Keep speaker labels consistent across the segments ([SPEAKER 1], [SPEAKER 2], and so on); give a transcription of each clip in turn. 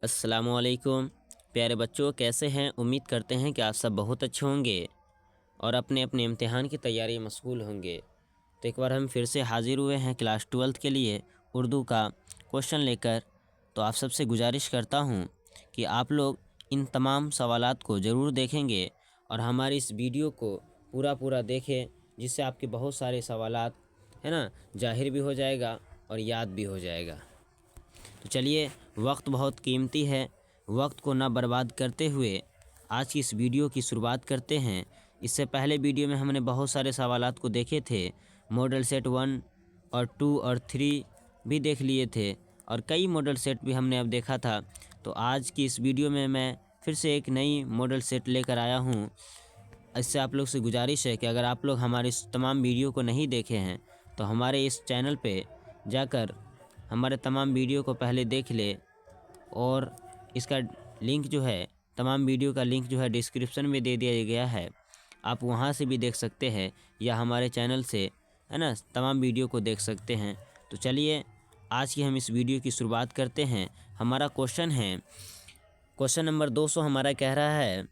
[SPEAKER 1] अस्सलामुअलैकुम प्यारे बच्चों, कैसे हैं? उम्मीद करते हैं कि आप सब बहुत अच्छे होंगे और अपने अपने इम्तिहान की तैयारी में मशगूल होंगे। तो एक बार हम फिर से हाजिर हुए हैं क्लास 12th के लिए उर्दू का क्वेश्चन लेकर। तो आप सबसे गुजारिश करता हूं कि आप लोग इन तमाम सवालात को ज़रूर देखेंगे और हमारी इस वीडियो को पूरा देखें, जिससे आपके बहुत सारे सवालात है ना ज़ाहिर भी हो जाएगा और याद भी हो जाएगा। तो चलिए, वक्त बहुत कीमती है, वक्त को ना बर्बाद करते हुए आज की इस वीडियो की शुरुआत करते हैं। इससे पहले वीडियो में हमने बहुत सारे सवालात को देखे थे, मॉडल सेट 1 और 2 और 3 भी देख लिए थे और कई मॉडल सेट भी हमने अब देखा था। तो आज की इस वीडियो में मैं फिर से एक नई मॉडल सेट लेकर आया हूँ। इससे आप लोग से गुजारिश है कि अगर आप लोग हमारे इस तमाम वीडियो को नहीं देखे हैं तो हमारे इस चैनल पे जाकर हमारे तमाम वीडियो को पहले देख ले, और इसका लिंक जो है, तमाम वीडियो का लिंक जो है डिस्क्रिप्शन में दे दिया गया है। आप वहां से भी देख सकते हैं या हमारे चैनल से है ना तमाम वीडियो को देख सकते हैं। तो चलिए, आज की हम इस वीडियो की शुरुआत करते हैं। हमारा क्वेश्चन है, क्वेश्चन नंबर 200 हमारा कह रहा है,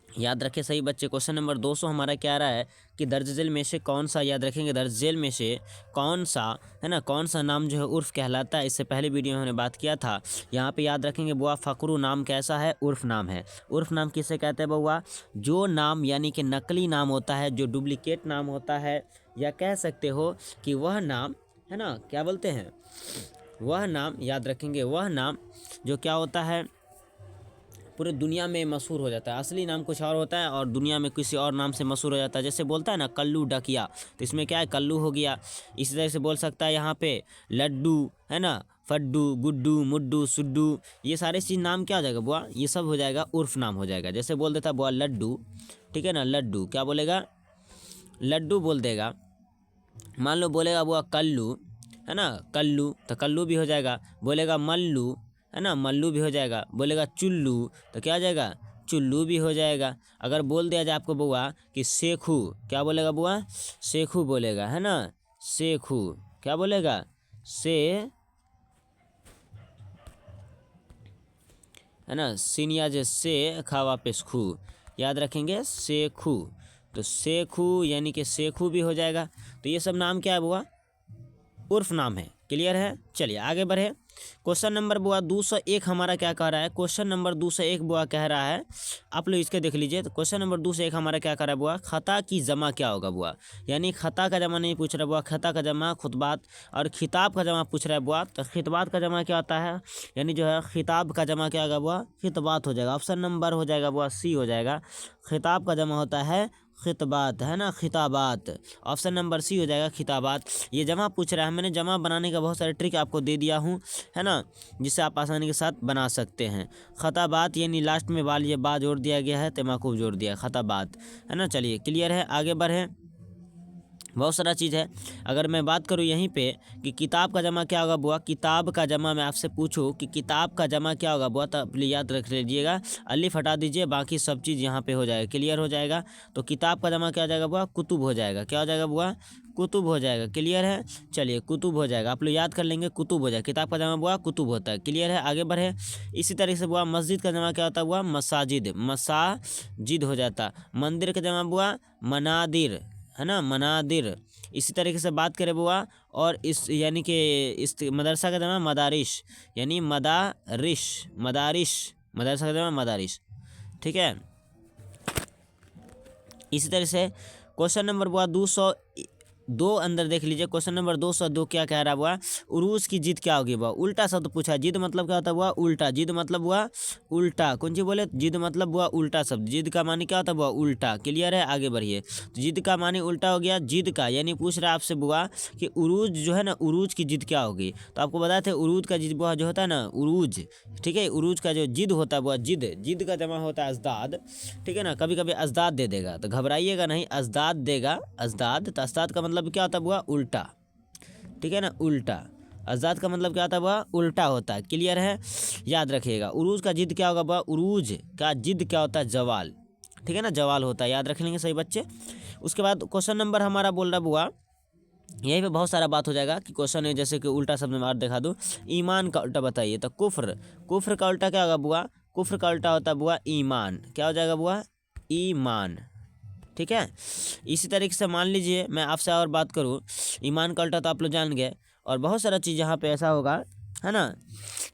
[SPEAKER 1] याद रखें सही बच्चे, क्वेश्चन नंबर 200 हमारा क्या रहा है कि दर्ज झेल में से कौन सा, याद रखेंगे, दर्ज झेल में से कौन सा है ना, कौन सा नाम जो है उर्फ कहलाता है। इससे पहले वीडियो में हमने बात किया था। यहाँ पे याद रखेंगे बुआ, फ़क्रू नाम कैसा है? उर्फ नाम है। उर्फ नाम किसे कहते हैं बुआ? जो नाम यानी कि नकली नाम होता है, जो डुप्लीकेट नाम होता है, या कह सकते हो कि वह नाम है ना, क्या बोलते हैं, वह नाम, याद रखेंगे, वह नाम जो क्या होता है, पूरे दुनिया में मशहूर हो जाता है। असली नाम कुछ और होता है और दुनिया में किसी और नाम से मशहूर हो जाता है। जैसे बोलता है ना कल्लू डकिया, तो इसमें क्या है, कल्लू हो गया। इसी तरह से बोल सकता है यहाँ पे लड्डू, है ना, फड्डू, गुड्डू, मुड्डू, सुड्डू, ये सारे चीज़ नाम क्या हो जाएगा बुआ? ये सब हो जाएगा उर्फ नाम हो जाएगा। जैसे बोल देता बुआ लड्डू, ठीक है ना, लड्डू क्या बोलेगा? लड्डू बोल देगा। मान लो बोलेगा बुआ कल्लू, है ना, कल्लू, तो कल्लू भी हो जाएगा। बोलेगा मल्लू, है ना, मल्लू भी हो जाएगा। बोलेगा चुल्लू, तो क्या हो जाएगा? चुल्लू भी हो जाएगा। अगर बोल दिया जाए आपको बुआ कि सेखू, क्या बोलेगा बुआ? सेखू बोलेगा, है ना, सेखू, क्या बोलेगा? से, है ना, सीनिया जे से खा वापिस खू, याद रखेंगे सेखू। तो सेखू यानी कि सेखू भी हो जाएगा। तो ये सब नाम क्या है बुआ? उर्फ नाम है। क्लियर है? चलिए आगे बढ़े। क्वेश्चन नंबर बुआ 201 हमारा क्या कह रहा है? क्वेश्चन नंबर 201 बुआ कह रहा है, आप लोग इसके देख लीजिए। तो क्वेश्चन नंबर 201 हमारा क्या कह रहा है बुआ? खता की जमा क्या होगा बुआ? यानी खता का जमा नहीं पूछ रहा बुआ, खता का जमा खुतबात, और खिताब का जमा पूछ रहा है बुआ। तो खितबात का जमा क्या होता है? यानी जो है खिताब का जमा क्या होगा बुआ? खितबात हो जाएगा। ऑप्शन नंबर हो जाएगा बुआ सी हो जाएगा। खिताब का जमा होता है खितबात, है ना, खिताबात। ऑप्शन नंबर सी हो जाएगा खिताबात। ये जमा पूछ रहा है, मैंने जमा बनाने का बहुत सारे ट्रिक आपको दे दिया हूँ, है ना, जिससे आप आसानी के साथ बना सकते हैं। खताबात यानी लास्ट में बाल ये बा जोड़ दिया गया है, तमाकूब जोड़ दिया, खताबात, है ना। चलिए क्लियर है, आगे बढ़े। बहुत सारा चीज़ है। अगर मैं बात करूँ यहीं पे कि किताब का जमा क्या होगा बुआ? किताब का जमा मैं आपसे पूछूं कि किताब का जमा क्या होगा बुआ, तो याद रख लीजिएगा, अलिफ हटा दीजिए, बाकी सब चीज़ यहाँ पे हो जाएगा, क्लियर हो जाएगा। तो किताब का जमा क्या हो जाएगा बुआ? कुतुब हो जाएगा। क्या हो जाएगा बुआ? कुतुब हो जाएगा। क्लियर है? चलिए कुतुब हो जाएगा, आप लोग याद कर लेंगे, कुतुब हो जाएगा। किताब का जमा बुआ कुतुब होता है। क्लियर है? आगे बढ़े। इसी तरीके से बुआ मस्जिद का जमा क्या होता है बुआ? मसाजिद, मसाजिद हो जाता। मंदिर का जमा बुआ मनादिर, है ना, मनादिर। इसी तरीके से बात करें बुआ, और इस यानी कि इस मदरसा का जमा मदारिश, यानी मदारिश, मदारिश, मदरसा का जमा मदारिश, ठीक है। इसी तरह से क्वेश्चन नंबर बुआ 202 अंदर देख लीजिए। क्वेश्चन नंबर 202 क्या कह रहा है बुआ? उरूज की जिद क्या होगी बुआ? उल्टा शब्द पूछा। जिद मतलब क्या होता है बुआ? उल्टा। जिद मतलब बुआ उल्टा। कौन सी बोले? जिद मतलब बुआ उल्टा शब्द। जिद का मानी क्या होता है बुआ? उल्टा। क्लियर है? आगे बढ़िए। तो जिद का मानी उल्टा हो गया जिद का, यानी पूछ रहा है आपसे बुआ कि उरूज जो है ना, उरूज की जिद क्या होगी? तो आपको बताए थे उरूज का जिद बुआ जो होता है ना, उरूज, ठीक है, उरूज का जो जिद होता है बुआ, जिद, जिद का जमा होता है अजदाद, ठीक है ना। कभी कभी अजदाद दे देगा, तो घबराइएगा नहीं, अजदाद देगा, अजदाद। तो अजदाद का मतलब क्या होता है बुआ? उल्टा, ठीक है ना, उल्टा। अजदाद का मतलब क्या होता है बुआ? उल्टा होता है। क्लियर है? याद रखिएगा। उरूज का जिद क्या होगा बुआ? उरूज का जिद क्या होता है? जवाल, ठीक है ना, जवाल होता है। याद रख लेंगे सही बच्चे। उसके बाद क्वेश्चन नंबर हमारा बोल रहा बुआ यहीं पे बहुत सारा बात हो जाएगा कि क्वेश्चन है, जैसे कि उल्टा शब्द में और दिखा दूँ, ईमान का उल्टा बताइए। तो कुफ्र, कुफ्र का उल्टा क्या होगा बुआ? कुफ्र का उल्टा होता है बुआ ईमान। क्या हो जाएगा बुआ? ईमान। ठीक है। इसी तरीके से मान लीजिए मैं आपसे और बात करूँ, ईमान का उल्टा तो आप लोग जान गए, और बहुत सारा चीज़ यहाँ पे ऐसा होगा, है ना।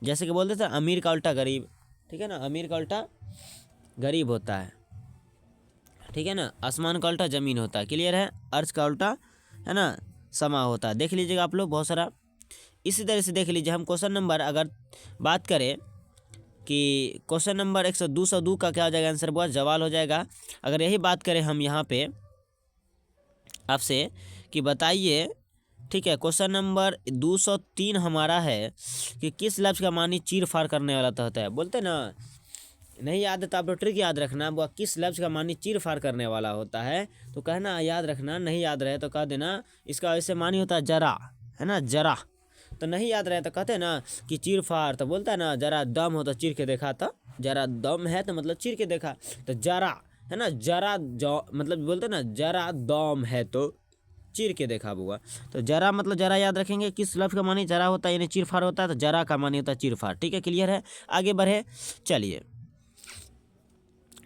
[SPEAKER 1] जैसे कि बोलते थे अमीर का उल्टा गरीब, ठीक है ना, अमीर का उल्टा गरीब होता है, ठीक है ना। आसमान का उल्टा ज़मीन होता है, क्लियर है। अर्ज का उल्टा, है ना, समा होता है। देख लीजिएगा आप लोग बहुत सारा। इसी तरह से देख लीजिए, हम क्वेश्चन नंबर अगर बात करें कि क्वेश्चन नंबर 202 का क्या हो जाएगा आंसर बुआ? जवाल हो जाएगा। अगर यही बात करें हम यहाँ पे आपसे कि बताइए, ठीक है, क्वेश्चन नंबर 203 हमारा है कि किस लफ्ज़ का मानी चीर फाड़ करने वाला होता है? बोलते ना, नहीं याद है तो आप लोग ट्रिक याद रखना, वो किस लफ्ज़ का मानी चीर फाड़ करने वाला होता है, तो कहना याद रखना। नहीं याद रहे तो कह देना इसका वैसे मानी होता है जरा, है ना, जरा। तो नहीं याद रहे तो कहते हैं ना कि चीर फाड़, तो बोलता है ना जरा दम हो तो चीर के देखा, तो जरा दम है तो मतलब चीर के देखा, तो जरा, है ना, जरा जो मतलब बोलते ना जरा दम है तो चीर के देखा बुआ। तो जरा मतलब जरा याद रखेंगे, किस लफ्ज़ का मानी जरा होता है यानी चीर फाड़ होता है, तो जरा का मानी होता है चीर फाड़। ठीक है, क्लियर है। आगे बढ़े, चलिए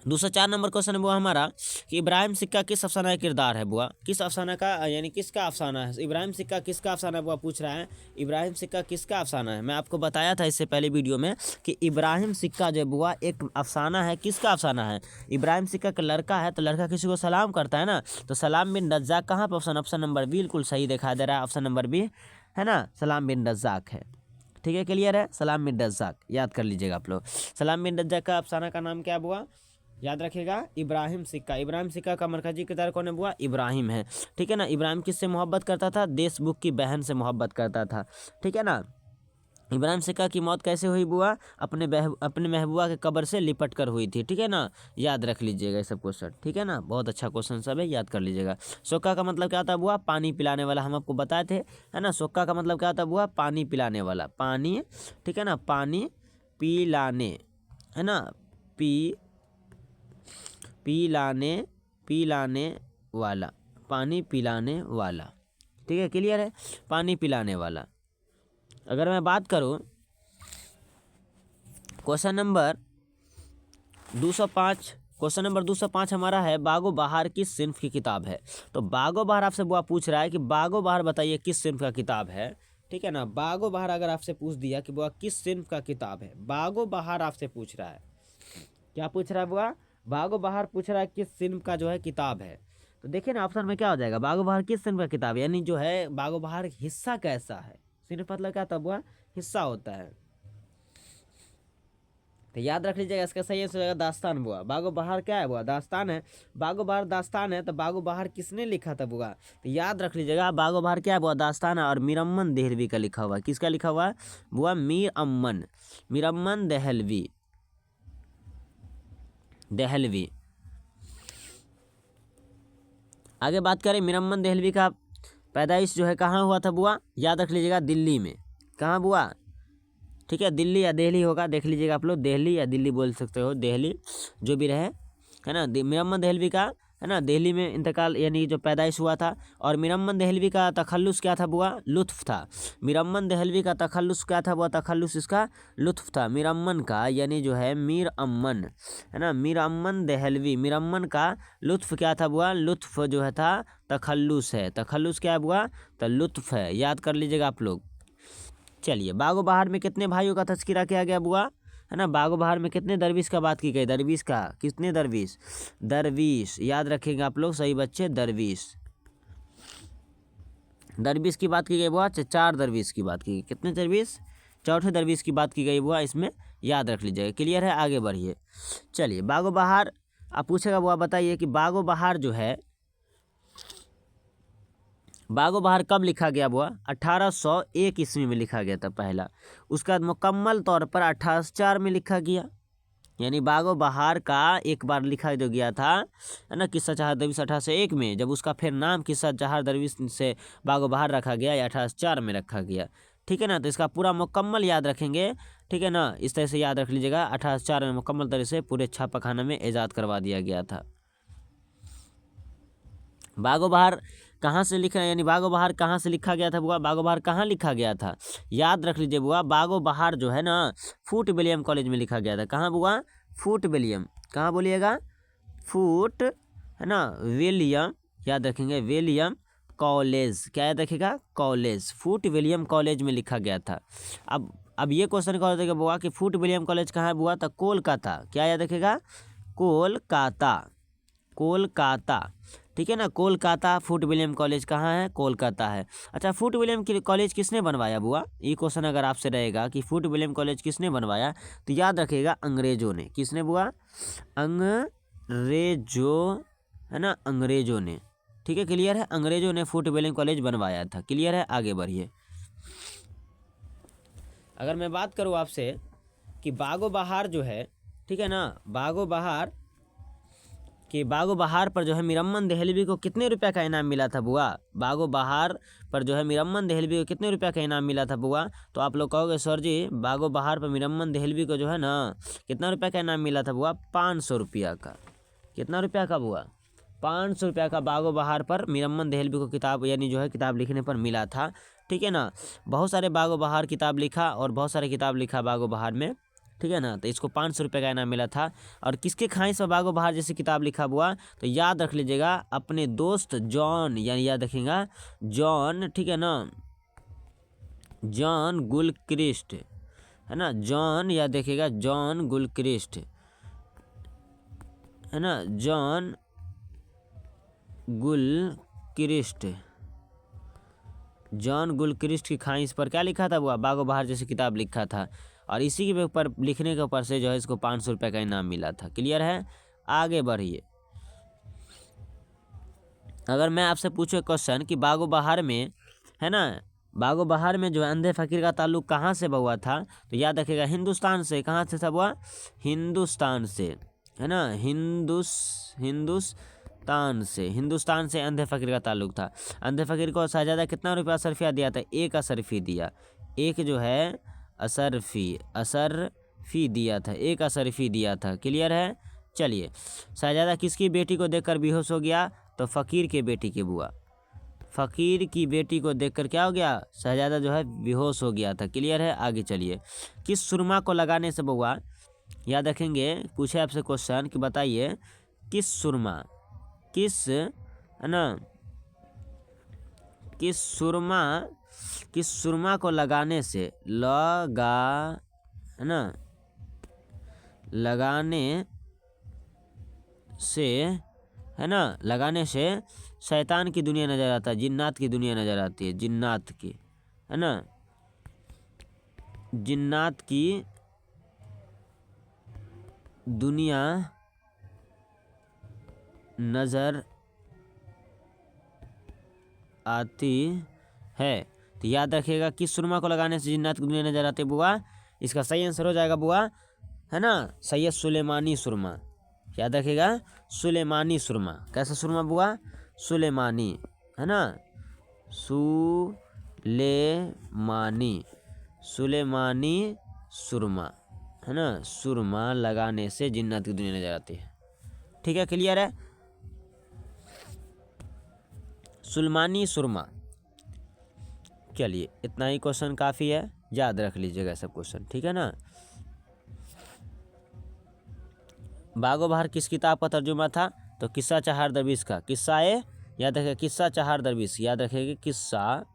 [SPEAKER 1] 204 नंबर क्वेश्चन है बुआ हमारा कि इब्राहिम सिक्का किस अफसाना का किरदार है बुआ? किस अफसाना का यानी किसका अफसाना है? इब्राहिम सिक्का किसका अफसाना है बुआ पूछ रहा है। इब्राहिम सिक्का किसका अफसाना है? मैं आपको बताया था इससे पहले वीडियो में कि इब्राहिम सिक्का जो बुआ एक अफसाना है। किसका अफसाना है? इब्राहिम सिक्का का लड़का है, तो लड़का किसी को सलाम करता है ना, तो सलाम बिन रज्जाक कहाँ पर? ऑप्शन नंबर बिल्कुल सही दिखा दे रहा है, ऑप्शन नंबर बी, है ना, सलाम बिन रज्जाक है। ठीक है, क्लियर है। सलाम बिन रज्जाक याद कर लीजिएगा आप लोग। सलाम बिन रज्जाक का अफसाना का नाम क्या बुआ? याद रखिएगा, इब्राहिम सिक्का। इब्राहिम सिक्का का मरकजी किरदार कौन है बुआ? इब्राहिम है। ठीक है ना। इब्राहिम किससे मोहब्बत करता था? देशमुख की बहन से मोहब्बत करता था। ठीक है ना। इब्राहिम सिक्का की मौत कैसे हुई बुआ? अपने महबूबा के कब्र से लिपट कर हुई थी। ठीक है ना, याद रख लीजिएगा ये सब क्वेश्चन। ठीक है ना, बहुत अच्छा क्वेश्चन सब है, याद कर लीजिएगा। सोक्का का मतलब क्या होता है बुआ? पानी पिलाने वाला। हम आपको बताए थे, है ना। सोक्का का मतलब क्या होता है बुआ? पानी पिलाने वाला। पानी, ठीक है ना, पानी पिलाने, है ना, पिलाने, पिलाने वाला, पानी पिलाने वाला। ठीक है, क्लियर है, पानी पिलाने वाला। अगर मैं बात करूं क्वेश्चन नंबर 205, क्वेश्चन नंबर 205 हमारा है बागो बहार किस सिन्फ की किताब है? तो बागो बहार आपसे बुआ पूछ रहा है कि बागो बहार बताइए किस सिन्फ का किताब है। ठीक है ना, बागो बहार अगर आपसे पूछ दिया कि बुआ किस सिन्फ का किताब है, बागो बहार आपसे पूछ रहा है, क्या पूछ रहा है बुआ? बागो बहार पूछ रहा है किस सिन्फ का जो है किताब है। तो देखिए ना ऑप्शन में क्या हो जाएगा, बागो बहार किस सिन्फ का किताब है, यानी जो है बागो बहार हिस्सा कैसा है। सिन्फ मतलब क्या था बुआ? हिस्सा होता है। तो याद रख लीजिएगा, इसका सही आंसर हो जाएगा दास्तान बुआ। बागो बहार क्या है बुआ? दास्तान है। बागो बहार दास्तान है, तो बागो बहार किसने लिखा था बुआ? तो याद रख लीजिएगा, बागो बहार क्या है बुआ? दास्तान है। और मीरअम्मन देहलवी का लिखा हुआ है। किसका लिखा हुआ है बुआ? मीरअम्मन, मीरअम्मन देहलवी, देहलवी। आगे बात करें, मीरअम्मन देहलवी का पैदाइश जो है कहाँ हुआ था बुआ? याद रख लीजिएगा, दिल्ली में। कहाँ बुआ? ठीक है, दिल्ली या दिल्ली होगा, देख लीजिएगा आप लोग, दिल्ली या दिल्ली बोल सकते हो, दिल्ली जो भी रहे, है ना। मीरअम्मन देहलवी का, है ना, दिल्ली में इंतकाल यानी जो पैदाइश हुआ था। और मीरअम्मन देहलवी का तखल्लुस क्या था बुआ? लुत्फ़ था। मीरअम्मन देहलवी का तखल्लुस क्या था बुआ? तखल्लुस इसका लुत्फ़ था। मीरअम्मन का यानी जो है मीरअम्मन, है ना, मीरअम्मन देहलवी, मीरअम्मन का लुत्फ़ क्या था बुआ? लुत्फ़ जो है था तखल्लुस है। तखल्लुस क्या है बुआ? तो लुत्फ़ है, याद कर लीजिएगा आप लोग। चलिए, बागो बहार में कितने भाइयों का तस्करा किया गया बुआ? है ना, बागो बहार में कितने दरवेश का बात की गई? दरवेश का, कितने दरवेश? दरवेश, याद रखेंगे आप लोग सही बच्चे, दरवेश। दरवेश की बात की गई बुआ, 4 दरवेश की बात की गई। कितने दरवेश? 4 दरवेश की बात की गई बुआ, इसमें याद रख लीजिएगा। क्लियर है, आगे बढ़िए। चलिए, बागो बहार आप पूछेगा बुआ बताइए कि बागो बहार जो है, बागो बहार कब लिखा गया बुआ? 1801 ईस्वी में लिखा गया था पहला। उसका मुकम्मल तौर पर 1804 में लिखा गया। यानी बागो बहार का एक बार लिखा जो गया था, है ना, किस्सा जहार दरवेश 1801 में, जब उसका फिर नाम किस्सा जहार दरवेश से बागो बहार रखा गया, या 1804 में रखा गया। ठीक है ना, तो इसका पूरा मुकम्मल याद रखेंगे। ठीक है ना, इस तरह से याद रख लीजिएगा, 1804 में मुकम्मल तरह से पूरे छापाखाना में ईजाद करवा दिया गया था। बागो बहार कहाँ से लिखा, यानी बागो बहार कहाँ से लिखा गया था बुआ? बागो बहार कहाँ लिखा गया था? याद रख लीजिए बुआ, बागो बहार जो है ना फूट विलियम कॉलेज में लिखा गया था। कहाँ बुआ? फूट विलियम, कहाँ बोलिएगा? फूट, है ना, विलियम, याद रखेंगे, विलियम कॉलेज, क्या याद रखेगा? कॉलेज, फूट विलियम कॉलेज में लिखा गया था। अब ये क्वेश्चन क्या होता है बुआ कि फूट विलियम कॉलेज कहाँ है बुआ? तो कोलकाता, क्या याद रखेगा? कोलकाता, कोलकाता, ठीक है ना, कोलकाता फूट विलियम कॉलेज कहाँ है? कोलकाता है। अच्छा, फूट विलियम कॉलेज किसने बनवाया बुआ? ये क्वेश्चन अगर आपसे रहेगा कि फूट विलियम कॉलेज किसने बनवाया, तो याद रखिएगा अंग्रेजों ने। किसने बुआ? अंग्रेजों, है ना, अंग्रेजों ने। ठीक है, क्लियर है? अंग्रेजों ने फूट विलियम कॉलेज बनवाया था। क्लियर है? आगे बढ़िए। अगर मैं बात करूँ आपसे कि बागो बहार जो है, ठीक है ना, बागो बहार पर जो है मीरम्मन देहलवी को कितने रुपया का इनाम मिला था बुआ? बागो बहार पर जो है मीरम्मन देहलवी को कितने रुपया का इनाम मिला था बुआ? तो आप लोग कहोगे सर जी बागो बहार पर मीरम्मन देहलवी को जो है ना कितना रुपया का इनाम मिला था बुआ? 500 रुपया का। कितना रुपया का बुआ? 500 रुपया का बागो बहार पर मीरम्मन देहलवी को किताब, यानी जो है किताब लिखने पर मिला था। ठीक है ना, बहुत सारे बागो बहार किताब लिखा और बहुत सारे किताब लिखा बागो बहार में। ठीक है ना, तो इसको 500 रुपये का इनाम मिला था। और किसके ख्वाहिश पर बागो बहार जैसे किताब लिखा हुआ? तो याद रख लीजिएगा अपने दोस्त जॉन, यानी याद रखिएगा जॉन, ठीक है ना, जॉन गुलक्रिस्ट, है ना, जॉन, याद रखिएगा जॉन गुलक्रिस्ट, है ना, जॉन गुलक्रिस्ट, जॉन गुलक्रिस्ट की ख्वाहिश पर क्या लिखा था वो? बागो बहार जैसे किताब लिखा था। और इसी के ऊपर लिखने के ऊपर से जो है इसको 500 रुपये का इनाम मिला था। क्लियर है? आगे बढ़िए। अगर मैं आपसे पूछूं क्वेश्चन कि बागो बहार में, है ना, बागो बहार में जो है अंधे फकीर का ताल्लुक कहाँ से हुआ था? तो याद रखिएगा हिंदुस्तान से। कहाँ से सब हुआ? हिंदुस्तान से, है ना, हिंदुस्तान से अंधे फकीर का ताल्लुक था। अंधे फकीर को शहजादा कितना रुपया असरफिया दिया था? 1 असरफी दिया। एक जो है असरफी दिया था, 1 असरफी दिया था। क्लियर है? चलिए, शहजादा किसकी बेटी को देखकर बेहोश हो गया? तो फकीर के बेटी की बुआ, फकीर की बेटी को देखकर क्या हो गया? शहजादा जो है बेहोश हो गया था। क्लियर है? आगे चलिए। किस सुरमा को लगाने से बुआ, याद रखेंगे, पूछे आपसे क्वेश्चन कि बताइए किस सुरमा, किस, है ना, किस सुरमा को लगाने से, है ना, लगाने से, है ना, लगाने से शैतान की दुनिया नजर आता है, जिन्नात की दुनिया नजर आती है, जिन्नात की, है ना, जिन्नात की दुनिया नजर आती है। तो याद रखिएगा किस सुरमा को लगाने से जिन्नात की दुनिया नजर आती है बुआ? इसका सही आंसर हो जाएगा बुआ, है ना, सैयद सुलेमानी सुरमा। याद रखिएगा सुलेमानी सुरमा। कैसा सुरमा बुआ? सुलेमानी, है ना, सुलेमानी सुरमा, है ना, सुरमा लगाने से जिन्नात की दुनिया नजर आती है। ठीक है, क्लियर है? सुलेमानी सुरमा। चलिए, इतना ही क्वेश्चन काफ़ी है, याद रख लीजिएगा सब क्वेश्चन। ठीक है ना। बागो बहार किस किताब का तर्जुमा था? तो किस्सा चहार दरवेश का। किस्सा है, याद रखिए, किस्सा चहार दरवेश, याद रखिएगा किस्सा,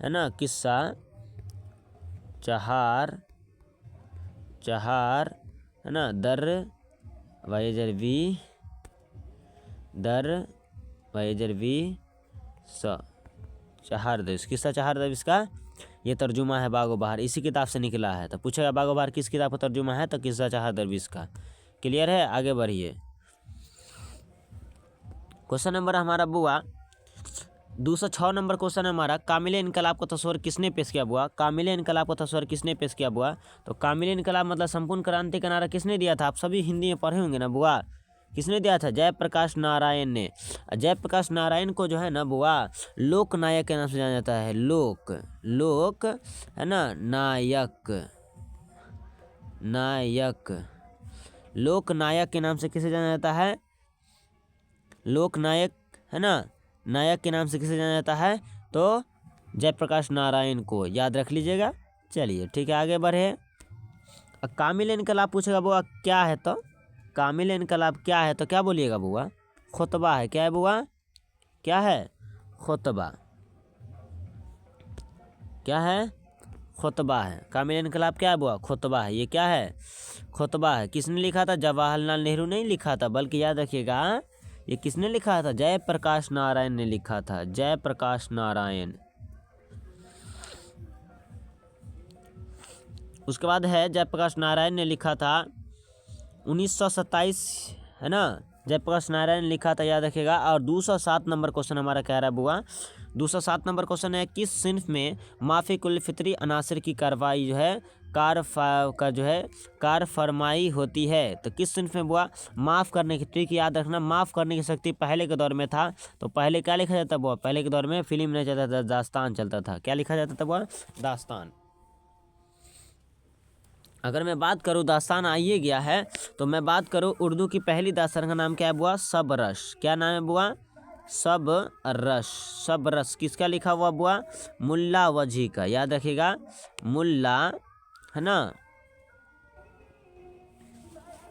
[SPEAKER 1] है ना, किस्सा चहार, है ना, दरवेश चहार दरवेश, किस्सा चहार दरवेश का ये तर्जुमा है बागो बहार, इसी किताब से निकला है। तो पूछेगा बागो बहार किस किताब का तर्जुमा है? तो किस्सा चहार दरवेश का। क्लियर है? आगे बढ़िए। क्वेश्चन नंबर हमारा बुआ 206 नंबर क्वेश्चन है हमारा, कामिले इनकलाब का तस्वर किसने पेश किया बुआ? कामिले इनकलाब का तस्वर किसने पेश किया बुआ? तो कामिले इनकलाब मतलब संपूर्ण क्रांति का नारा किसने दिया था? आप सभी हिंदी में पढ़े होंगे ना बुआ। किसने दिया था? जयप्रकाश नारायण ने। जयप्रकाश नारायण को जो है ना बुआ लोक नायक के नाम से जाना जाता है। लोक, है ना, लोक नायक के नाम से किसे जाना जाता है? लोक नायक, है ना, नायक के नाम से किसे जाना जाता है? तो जयप्रकाश नारायण को, याद रख लीजिएगा। चलिए ठीक है, आगे बढ़े। कामिल इनकलाब पूछेगा बुआ क्या है, तो कामिल इनकलाब क्या है, तो क्या बोलिएगा बुआ? खुतबा है। क्या है बुआ? क्या है? खुतबा। क्या है? खुतबा है। कामिल इनकलाब क्या है बुआ? खुतबा है। ये क्या है? खुतबा है। किसने लिखा था? जवाहरलाल नेहरू नहीं लिखा था, बल्कि याद रखिएगा ये किसने लिखा था? जयप्रकाश नारायण ने लिखा था। जयप्रकाश नारायण। उसके बाद है जयप्रकाश नारायण ने लिखा था 1927, है ना? जयप्रकाश नारायण ने लिखा था, याद रखिएगा। और 207 नंबर क्वेश्चन हमारा कह रहा है बुआ, 207 नंबर क्वेश्चन है, किस सिन्फ में माफ़ी कुल फितरी अनासर की कार्रवाई जो है कार फरमाई होती है? तो किस सिन्फ में बुआ? माफ़ करने की, ट्रिक याद रखना, माफ़ करने की शक्ति पहले के दौर में था। तो पहले क्या लिखा जाता बुआ? पहले के दौर में फिल्म नहीं चलता था, दास्तान चलता था। क्या लिखा जाता था बुआ? दास्तान। अगर मैं बात करूँ, दास्तान आइए गया है, तो मैं बात करूँ उर्दू की पहली दास्तान का नाम क्या है बुआ? सब रश। क्या नाम है बुआ? सब रश। सब रश किसका लिखा हुआ बुआ? मुल्ला वजी का, याद रखिएगा। मुल्ला, है ना,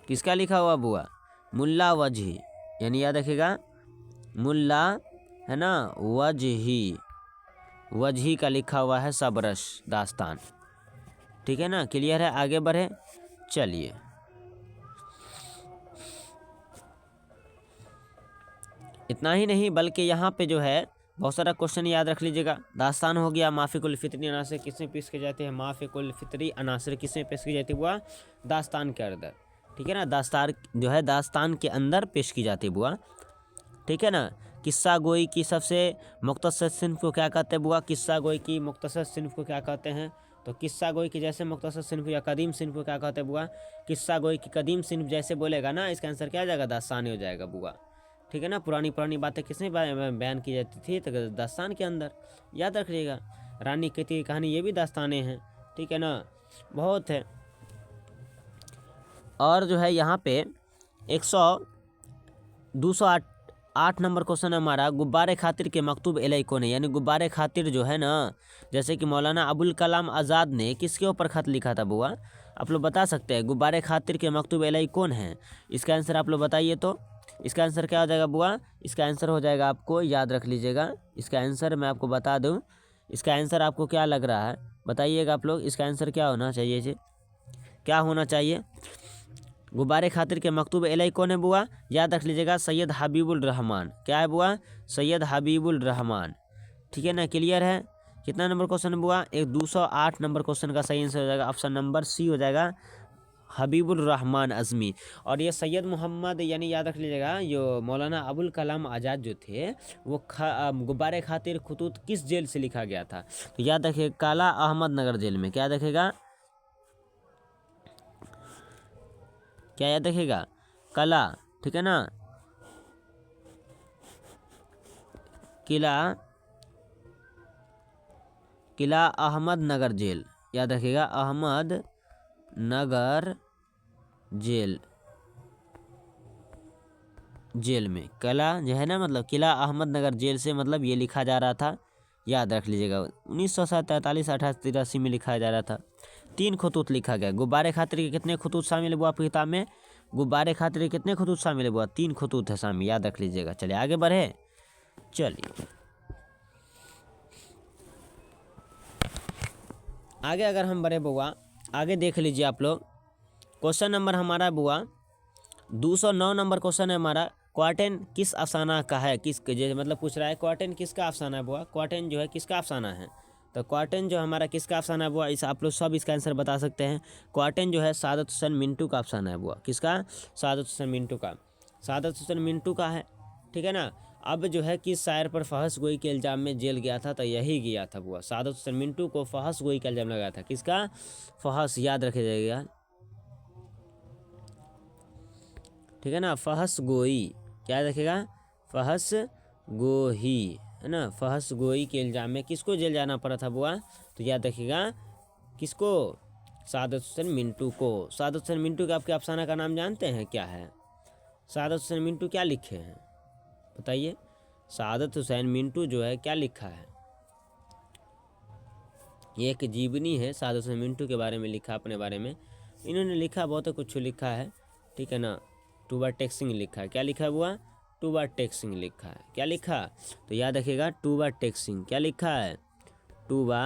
[SPEAKER 1] किसका लिखा हुआ बुआ? मुल्ला वजी, यानी याद रखिएगा मुल्ला, है ना, वजही का लिखा हुआ है सब रश दास्तान। ठीक है ना, क्लियर है? आगे बढ़े। चलिए, इतना ही नहीं बल्कि यहाँ पे जो है बहुत सारा क्वेश्चन याद रख लीजिएगा। दास्तान हो गया, माफ़ी कुल फितरी अनासर किसमें पेश किए जाते हैं? माफ़ी कुल फितरी अनासर किसमें पेश की जाती है बुआ? दास्तान के अंदर। ठीक है ना, दास्तान जो है दास्तान के अंदर पेश की जाती है बुआ। ठीक है ना। किस्सा गोई की सबसे मुख्तसर सिन्फ को क्या कहते हैं बुआ? किस्सा गोई की मुख्तसर सिन्फ को क्या कहते हैं? तो किस्सा गोई की जैसे मुख्तसर सिन्फ या कदीम सिन्फ को क्या कहते हैं बुआ? किस्सा गोई की कदीम सिन्फ जैसे बोलेगा ना, इसका आंसर क्या आ जाएगा? दास्तान हो जाएगा बुआ। ठीक है ना। पुरानी पुरानी बातें किसमें बयान की जाती थी? तो दास्तान के अंदर, याद रखिएगा। रानी केती की कहानी, ये भी दास्तानें हैं। ठीक है ना, बहुत है। और जो है यहाँ पे 208 नंबर क्वेश्चन है हमारा, गुब्बारे खातिर के मकतूब इलई कौन है? यानी गुब्बारे खातिर जो है ना, जैसे कि मौलाना अबुल कलाम आज़ाद ने किसके ऊपर खत लिखा था बुआ? आप लोग बता सकते हैं गुब्बारे खातिर के मकतूब इलई कौन है? इसका आंसर आप लोग बताइए। तो इसका आंसर क्या हो जाएगा बुआ? इसका आंसर हो जाएगा, आपको याद रख लीजिएगा, इसका आंसर मैं आपको बता दूं। इसका आंसर आपको क्या लग रहा है बताइएगा आप लोग। इसका आंसर क्या होना चाहिए जी? क्या होना चाहिए? गुब्बारे खातिर के मकतूब इलई कौन है बुआ? याद रख लीजिएगा, सैयद हबीबुल रहमान। क्या है बुआ? सैयद हबीबुल रहमान। ठीक है ना, क्लियर है? कितना नंबर क्वेश्चन है बुआ? 208 नंबर क्वेश्चन का सही आंसर हो जाएगा ऑप्शन नंबर सी हो जाएगा, हबीबुल रहमान अज़मी। और ये सैयद मोहम्मद, यानी याद रख लीजिएगा, जो मौलाना अबुल कलाम आज़ाद जो थे, वो गुब्बारे खातिर खतूत किस जेल से लिखा गया था? तो याद रखिए, काला अहमद नगर जेल में। क्या याद रखेगा? क्या याद रखेगा? कला। ठीक है ना, किला अहमद नगर जेल, याद रखिएगा, अहमद नगर जेल में कला जो है ना, मतलब किला अहमद नगर जेल से मतलब ये लिखा जा रहा था। याद रख लीजिएगा, 1943, 88, में लिखा जा रहा था। 3 खतूत लिखा गया। गुब्बारे खातिर के कितने खतूत शामिल है बुआ आपकी किताब में? गुब्बारे खातिर के कितने खतूत शामिल है बुआ? 3 खतूत है शामिल, याद रख लीजिएगा। चलिए आगे बढ़े। चलिए आगे अगर हम बढ़े बुआ, आगे देख लीजिए आप लोग। क्वेश्चन नंबर हमारा बुआ 209 नंबर क्वेश्चन है हमारा, क्वार्टेन किस अफसाना का है? किस मतलब पूछ रहा है क्वार्टेन किसका अफसाना है बुआ? क्वार्टेन जो है किसका अफसाना है? तो क्वार्टेन जो हमारा किसका अफसाना है बुआ? इस आप लोग सब इसका आंसर बता सकते हैं। क्वार्टेन जो है सादत हुसैन मिंटू का अफसाना है बुआ। किसका? सादत हुसैन मिंटू का। सादत हुसैन मिंटू का है। ठीक है ना। अब जो है किस शायर पर फहश गोई के इल्ज़ाम में जेल गया था? तो यही गया था बुआ, सादत हुसैन मिंटू को फहश गोई का इल्ज़ाम लगाया था। किसका? फहश, याद रखे जाएगा। ठीक है ना, फहश गोई, क्या रखेगा? फहश गोही, है ना। फहश गोई के इल्ज़ाम में किसको जेल जाना पड़ा था बुआ? तो याद रखिएगा, किसको? सादत हुसैन मिंटू को। सादत हुसैन मिंटू के आपके अफसाना का नाम जानते हैं क्या है? सादत हुसैन मिंटू क्या लिखे हैं बताइए? सादत हुसैन मिंटू जो है क्या लिखा है, ये एक जीवनी है, सादत हुसैन मिंटू के बारे में लिखा, अपने बारे में इन्होंने लिखा, बहुत कुछ लिखा है, ठीक है ना। टूबा टेक्सिंग लिखा है, क्या लिखा है बुआ, टूबा टेक्सिंग लिखा है, क्या लिखा, तो याद रखिएगा टूबा टेक्सिंग, क्या लिखा है, टूबा,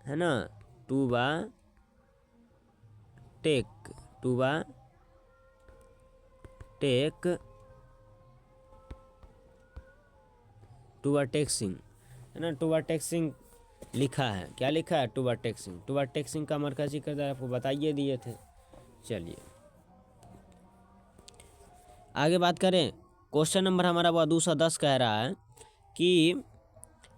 [SPEAKER 1] है ना, टूबा टेक, टूबा टेक, टूबा टेक्सिंग, है ना, टूबा टेक्सिंग लिखा है, क्या लिखा है, टूबा टेक्सिंग। टूबा टेक्सिंग का मरकजी किरदार आपको बताइए दिए थे। चलिए आगे बात करें, क्वेश्चन नंबर हमारा वो 210 कह रहा है कि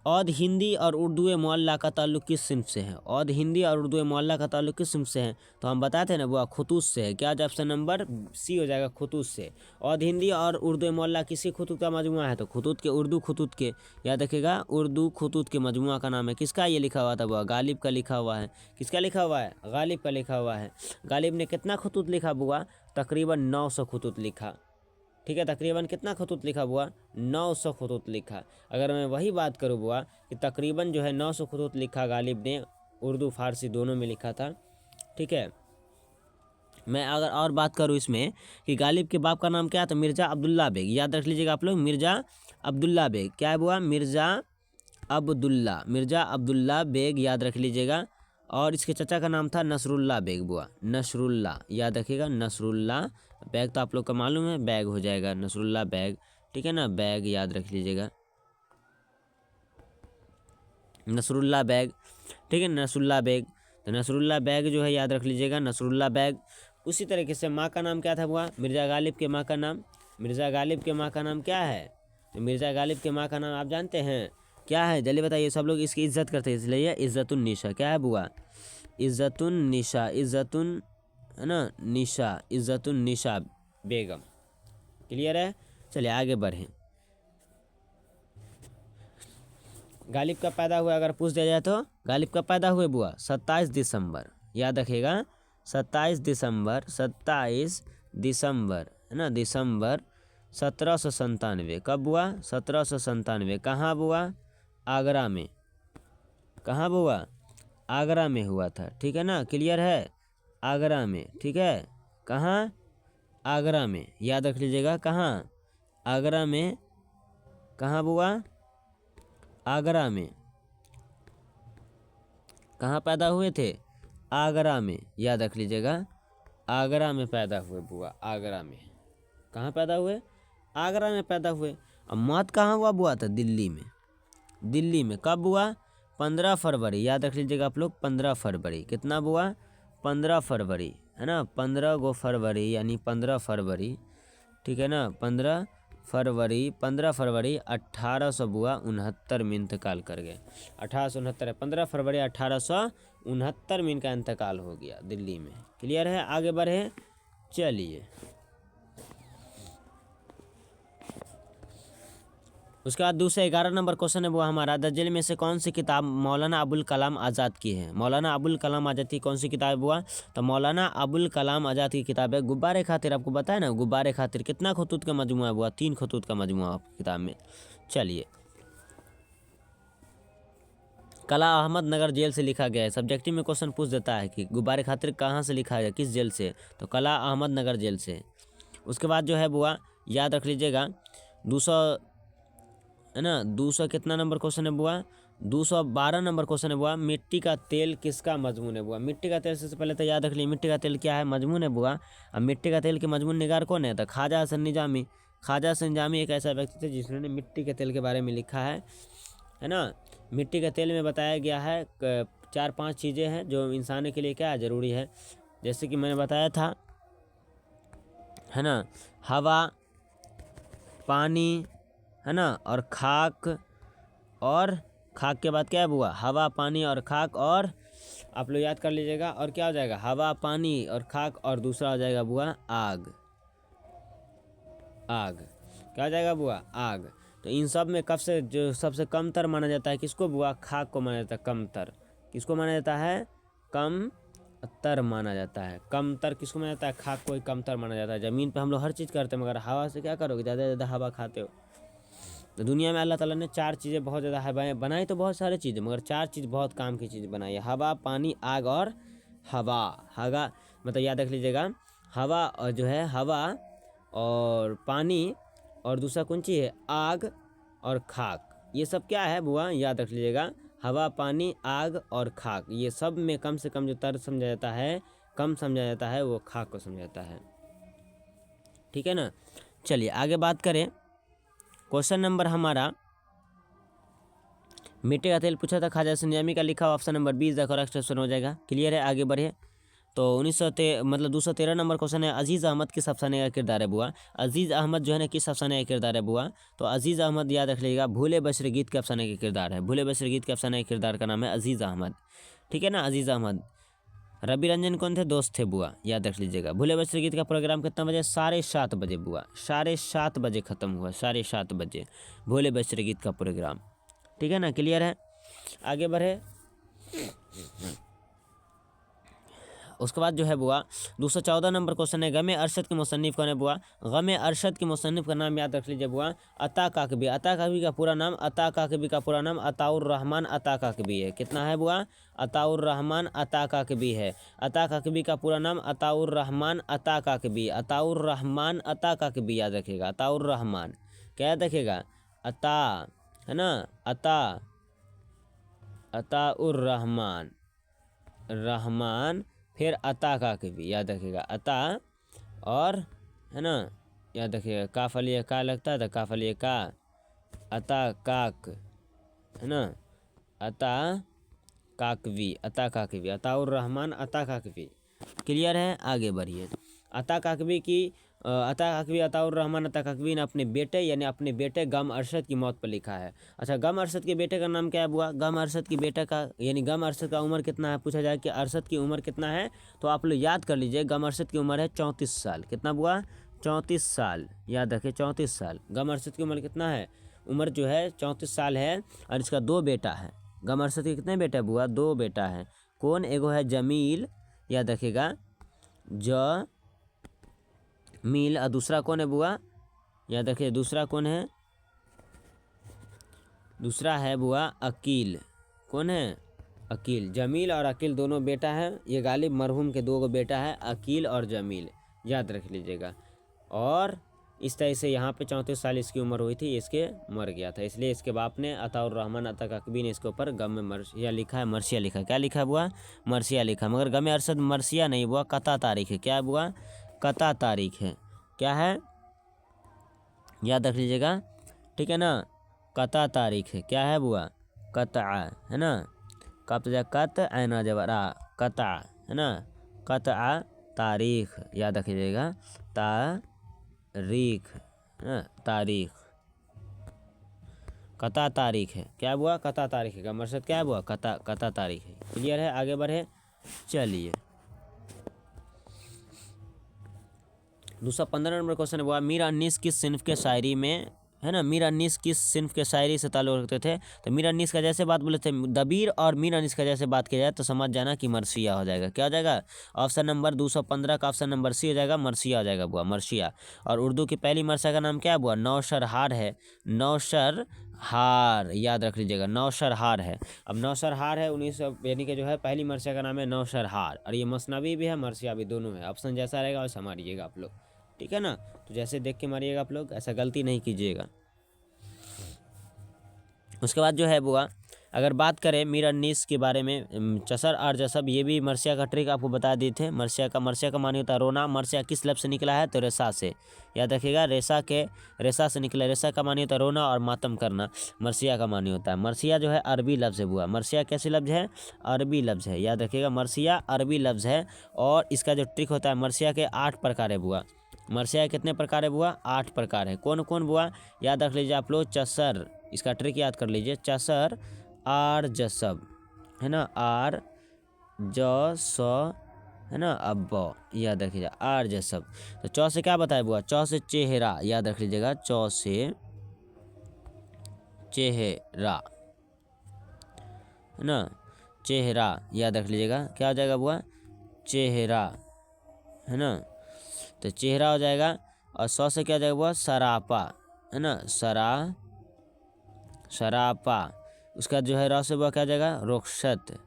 [SPEAKER 1] औद हिंदी और उर्दू मोहल्ला का ताल्लुक किस सिंफ से है, औद हिंदी और उर्दू मोहल्ला का ताल्लुक किस सिंफ से है, तो हम बताते हैं ना वो खतूत से है, क्या ऑप्शन नंबर सी हो जाएगा, खतूत से। औद हिंदी और उर्दू मोहल्ला किसी खतूत का मजमुआ है, तो खतूत के, उर्दू खतूत के, याद रखिएगा उर्दू खतूत के मजमुआ का नाम है, किसका ये लिखा हुआ था वो, गालिब का लिखा हुआ है, किसका लिखा हुआ है, गालिब का लिखा हुआ है। गालिब ने कितना खतूत लिखा बुआ, तकरीबन 900 खतूत लिखा, ठीक है, तकरीबन कितना खतूत लिखा बुआ, 900 खतूत लिखा। अगर मैं वही बात करूँ बुआ कि तकरीबन जो है 900 खतूत लिखा गालिब ने, उर्दू फारसी दोनों में लिखा था, ठीक है। मैं अगर और बात करूँ इसमें कि गालिब के बाप का नाम क्या था, मिर्ज़ा अब्दुल्ला बेग, याद रख लीजिएगा आप लोग, मिर्ज़ा अब्दुल्ला बेग, क्या है बुआ, मिर्ज़ा अब्दुल्ला, मिर्ज़ा अब्दुल्ला बेग, याद रख लीजिएगा। और इसके चचा का नाम था नसरुल्ला बेग बुआ, नसरुल्ला, याद रखिएगा नसरुल्ला बैग, तो आप लोग का मालूम है बैग हो जाएगा, नसरुल्ला बैग, ठीक है ना, बैग याद रख लीजिएगा, नसरुल्ला बैग, ठीक है, नसरुल्ला बैग, तो नसरुल्ला बैग जो है याद रख लीजिएगा, नसरुल्ला बैग। उसी तरीके से माँ का नाम क्या था बुआ, मिर्ज़ा गालिब के माँ का नाम, मिर्ज़ा गालिब के माँ का नाम क्या है, तो मिर्ज़ा गालिब के माँ का नाम आप जानते हैं क्या है, जल्दी बताइए, सब लोग इसकी इज्जत करते हैं इसलिए इज़्ज़तुन निशा, क्या है बुआ, इज़्ज़तुन निशा, इज़्ज़तुन, है ना, निशा, इज़्ज़तुन निशा बेगम, क्लियर है। चलिए आगे बढ़ें, गालिब कब पैदा हुआ अगर पूछ दिया जाए तो, गालिब कब पैदा हुए बुआ, 27 दिसंबर, याद रखिएगा 27 दिसंबर, 27 दिसंबर, है ना, दिसंबर 1797, कब हुआ, 1797, कहाँ बुआ, आगरा में, कहाँ बुआ, आगरा में हुआ था, ठीक है ना, क्लियर है, आगरा में, ठीक है, कहाँ, आगरा में, याद रख लीजिएगा, कहाँ, आगरा में, कहाँ बुआ, आगरा में, कहाँ पैदा हुए थे, आगरा में, याद रख लीजिएगा, आगरा में पैदा हुए बुआ, आगरा में, कहाँ पैदा हुए, आगरा में पैदा हुए। अब मौत कहाँ हुआ बुआ, था दिल्ली में, दिल्ली में, कब हुआ, 15 फरवरी, याद रख लीजिएगा आप लोग, 15 फरवरी, कितना बुआ, 15 फरवरी, है ना, 15 गो फरवरी यानी 15 फरवरी, ठीक है ना, 15 फरवरी, 15 फरवरी 1800 बुआ 69 में इंतकाल कर गए, 1869, 15 फरवरी 1869 में इनका इंतकाल हो गया दिल्ली में, क्लियर है, आगे बढ़े। चलिए उसके बाद दूसरा 11 नंबर क्वेश्चन है वो हमारा, दर्जन में से कौन सी किताब मौलाना अबुल कलाम आज़ाद की है, मौलाना अबुल कलाम आज़ाद की कौन सी किताब हुआ, तो मौलाना अबुल कलाम आज़ाद की किताब है गुब्बारे खातिर, आपको बताया ना गुब्बारे खातिर, कितना खतूत का मजमुआ हुआ, 3 खतूत का मजमुआ किताब में। चलिए कला अहमद नगर जेल से लिखा गया है, सब्जेक्टिव में क्वेश्चन पूछ देता है कि गुब्बारे खातिर कहाँ से लिखा है, किस जेल से, तो कला अहमद नगर जेल से। उसके बाद जो है बुआ याद रख लीजिएगा 200, है ना, 200 कितना नंबर क्वेश्चन है बुआ, 212 नंबर क्वेश्चन है बुआ, मिट्टी का तेल किसका मजमून है बुआ, मिट्टी का तेल सबसे पहले तो याद रख लीजिए मिट्टी का तेल क्या है, मजमून है बुआ। अब मिट्टी का तेल के मजमून निगार कौन है, तो ख्वाजा हसन निजामी, ख्वाजा हसन निजामी एक ऐसा व्यक्ति थे जिन्होंने मिट्टी के तेल के बारे में लिखा है ना। मिट्टी के तेल में बताया गया है 4-5 चीज़ें हैं जो इंसानों के लिए क्या ज़रूरी है, जैसे कि मैंने बताया था, है ना, हवा, पानी, है ना, और खाक, और खाक के बाद क्या है बुआ, हवा, पानी और खाक, और आप लोग याद कर लीजिएगा, और क्या हो जाएगा, हवा, पानी और खाक, और दूसरा हो जाएगा बुआ आग, आग, क्या हो जाएगा बुआ, आग। तो इन सब में कब से जो सबसे कमतर माना जाता है किसको बुआ, खाक को माना जाता है कमतर, किसको माना जाता है, कम तर माना जाता है, कमतर किसको माना जाता है, खाक को ही कमतर माना जाता है। ज़मीन पे हम लोग हर चीज़ करते हैं मगर हवा से क्या करोगे, ज़्यादा से ज़्यादा हवा खाते हो, तो दुनिया में अल्लाह ताला ने 4 चीज़ें बहुत ज़्यादा हवाएँ बनाई, तो बहुत सारी चीज़ें, मगर 4 चीज़ बहुत काम की चीज़ बनाई है, हवा, पानी, आग और हवा। हवा मतलब याद रख लीजिएगा, हवा और जो है हवा और पानी, और दूसरा कौन चीज़ है, आग और खाक। ये सब क्या है बुआ, याद रख लीजिएगा, हवा, पानी, आग और खाक। ये सब में कम से कम जो तर्क समझा जाता है, कम समझा जाता है, वो खाक को समझा जाता है। ठीक है ना। चलिए आगे बात करें। क्वेश्चन नंबर हमारा, मिट्टी का तेल पूछा था, ख्वाजा संजामी का लिखा, option number 20 the correct option हो जाएगा। क्लियर है, आगे बढ़े। तो 213 नंबर क्वेश्चन है, अजीज़ अहमद किस अफसाने का किरदार है बुआ। अजीज़ अहमद जो है ना किस अफसाने का किरदार है बुआ। तो अजीज़ अहमद याद रख लीजिएगा, भूले बशर गीत के अफसाने का किरदार है। भूले बशर गीत के अफसाने के किरदार का नाम है अजीज़ अहमद। ठीक है ना, अजीज़ अहमद। रवि रंजन कौन थे, दोस्त थे बुआ, याद रख लीजिएगा। भूले बशर गीत का प्रोग्राम कितना बजे, 7:30 बजे बुआ, 7:30 बजे ख़त्म हुआ, 7:30 बजे भूले बशर गीत का प्रोग्राम। ठीक है ना, क्लियर है, आगे बढ़े। उसके बाद जो है बुआ 214 नंबर क्वेश्चन है, गमे अरशद के मुसन्निफ कौन है बुआ। गमे अरशद के मुसन्निफ का नाम याद रख लीजिए बुआ, अता काकबी। अता काकबी का पूरा नाम, अता काकबी का पूरा नाम अताउर रहमान अता काकबी है। कितना है बुआ, अताउर रहमान अता काकबी है। अता काकबी का पूरा नाम अताउर रहमान अता काकबी, अताउर रहमान अता काकबी याद रखिएगा। अताउर रहमान क्या याद रखिएगा, अता है ना, अता, अताउर रहमान, रहमान फिर अता काकबी याद रखिएगा, अता और है ना, याद रखिएगा, काफ अलिया का लगता है तो काफ अलिया का, अता काक है ना, अता काकवी, अता काकवी, अताउर रहमान अता काकवी। क्लियर है, आगे बढ़िए। अता काकवी की अता काकवी, अताउर रहमान अता काकवी ने अपने बेटे यानी अपने बेटे गम अरशद की मौत पर लिखा है। अच्छा, गम अरशद के बेटे का नाम क्या है बुआ। गम अरशद की बेटे का यानी गम अरशद का उम्र कितना है, पूछा जाए कि अरशद की उम्र कितना है, तो आप लोग याद कर लीजिए, गम अरशद की उम्र है 34 साल। कितना बुआ, 34 साल, याद रखें 34 साल। गम अरशद की उम्र कितना है, उम्र जो है 34 साल है, और इसका 2 बेटा है। गम अरशद के कितने बेटा है बुआ, 2 बेटा है। कौन, एगो है जमील, याद रखिएगा मील, और दूसरा कौन है बुआ, याद रखिए दूसरा कौन है, दूसरा है बुआ अकील। कौन है, अकील। जमील और अकील दोनों बेटा है। ये गालिब मरहूम के 2 बेटा है, अकील और जमील, याद रख लीजिएगा। और इस तरह से यहाँ पे 34 साल इसकी उम्र हुई थी, इसके मर गया था, इसलिए इसके बाप ने अताउर रहमान अता काकबी ने इसके ऊपर गम में मरसिया लिखा है, मरसिया लिखा। क्या लिखा है बुआ, मरसिया लिखा। मगर गम अरशद मरसिया नहीं बुआ, कता तारीख है। क्या है बुआ, कता तारीख है। क्या है, याद रख लीजिएगा। ठीक है ना, कता तारीख है। क्या है बुआ, कता है ना, कब जा कत ऐना जबरा, कता है ना, कता तारीख याद रख लीजिएगा, तारीख है ना, तारीख, कता तारीख है। क्या बुआ, कता तारीख है। मकसद क्या है बुआ, कता तारीख है। क्लियर है, आगे बढ़े। चलिए 215 नंबर क्वेश्चन है बुआ, मीर अन्नीस किस सिन्फ के शायरी में है ना, मीर अन्नीस किस सिन्फ के शायरी से ताल्लुक़ रखते थे। तो मीर अन्नीस का जैसे बात बोले थे दबीर, और मीर अन्नीस का जैसे बात किया जाए तो समझ जाना कि मरसिया हो जाएगा। क्या हो जाएगा, ऑप्शन नंबर 215 का ऑप्शन नंबर सी हो जाएगा, मरसिया हो जाएगा बुआ, मरसिया। और उर्दू की पहली मरसिया का नाम क्या है बुआ, नौशरहार है। नौशरहार याद रख लीजिएगा, नौशरहार है। अब नौशरहार है 1900 यानी कि जो है पहली मरसिया का नाम है नौशरहार, और ये मसनवी भी है, मरसिया भी, दोनों है। ऑप्शन जैसा रहेगा वैसा मारिएगा आप लोग, ठीक है ना। तो जैसे देख के मारिएगा आप लोग, ऐसा गलती नहीं कीजिएगा। उसके बाद जो है बुआ अगर बात करें मीर अन्नीस के बारे में, चसर और जसब, ये भी मरसिया का ट्रिक आपको बता दिए थे। मरसिया का मानी होता है रोना। मरसिया किस लफ्ज़ से निकला है, तो रेसा से, याद रखिएगा, रेसा से निकला। रेसा का मानी होता है रोना और मातम करना, मरसिया का मानी होता है। मरसिया जो है अरबी लफ्ज़ है बुआ, मरसिया कैसे लफ्ज़ है, अरबी लफ्ज़ है, याद रखिएगा, मरसिया अरबी लफ्ज़ है। और इसका जो ट्रिक होता है, मरसिया के 8 प्रकार है बुआ। मरसिया कितने प्रकार है बुआ, 8 प्रकार है। कौन कौन बुआ, याद रख लीजिए आप लोग, चसर, इसका ट्रिक याद कर लीजिए, चसर आर जसब है ना, आर ज स है ना, अब याद रखिएगा, आर जसब। तो चौ से क्या बताए बुआ, चौ से चेहरा, याद रख लीजिएगा, चौ से चेहरा है ना, चेहरा याद रख लीजिएगा। क्या हो जाएगा बुआ, चेहरा है ना, तो चेहरा हो जाएगा। और सौ से क्या हो जाएगा बुआ, सरापा है ना, सरापा सरापा। उसका जो है र से बुआ क्या आ जाएगा, रुखसत,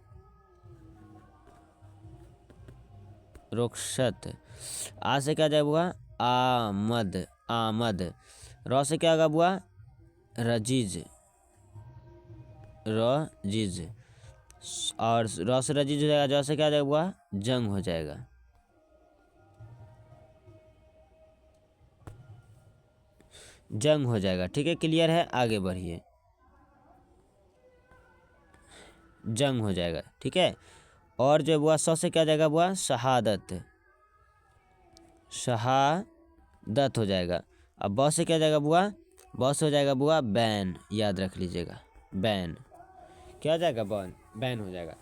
[SPEAKER 1] रुखसत। आ से क्या जाएगा बुआ, आमद, आमद। र से क्या आएगा बुआ, रजीज, रजीज। और र से रजीज हो जाएगा, ज से क्या आ जाएगा बुआ, जंग हो जाएगा। जंग हो जाएगा। ठीक है, क्लियर है, आगे बढ़िए। जंग हो जाएगा। ठीक है, और जो बुआ स से क्या जाएगा बुआ, शहादत, शहादत हो जाएगा। अब ब से क्या जाएगा बुआ, ब से हो जाएगा बुआ बैन, याद रख लीजिएगा, बैन। क्या हो जाएगा, बैन, बैन हो जाएगा।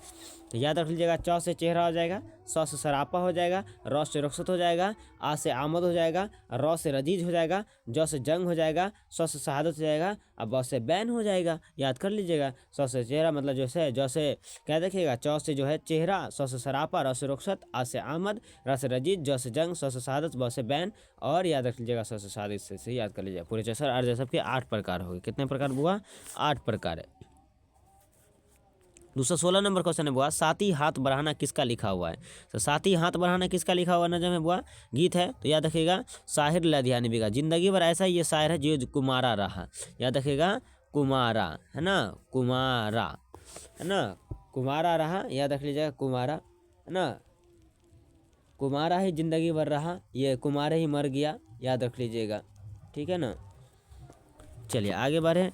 [SPEAKER 1] तो याद रख लीजिएगा, च से चेहरा हो जाएगा, स से सरापा हो जाएगा, र से रुखसत हो जाएगा, आ से आमद हो जाएगा, र से रजीज हो जाएगा, ज से जंग हो जाएगा, स से शहादत हो जाएगा, अब ब से बैन हो जाएगा। याद कर लीजिएगा, स से चेहरा मतलब जैसे, ज से क्या देखिएगा, च से जो है चेहरा, स से सरापा, र से रुखसत, आ से आमद, र से रजीज, ज से जंग, स से शहादत, ब से बैन। और याद रख लीजिएगा स से शहादत से याद कर लीजिएगा। पूरे चसर अर्ज सबके 8 प्रकार हो गए। कितने प्रकार बुआ, 8 प्रकार है। 216 नंबर क्वेश्चन है बुआ, साथी हाथ बढ़ाना किसका लिखा हुआ है। तो साथी हाथ बढ़ाना किसका लिखा हुआ नजम है बुआ, गीत है। तो याद रखिएगा, शाहिर लुधियानवी का। जिंदगी भर ऐसा ही ये शायर है जो कुमारा रहा। याद रखिएगा, कुमारा है ना, कुमारा है ना, कुमारा रहा। याद रख लीजिएगा, कुमारा है ना, कुमारा ही जिंदगी भर रहा, ये कुमारे ही मर गया। याद रख लीजिएगा, ठीक है ना। चलिए आगे बढ़े।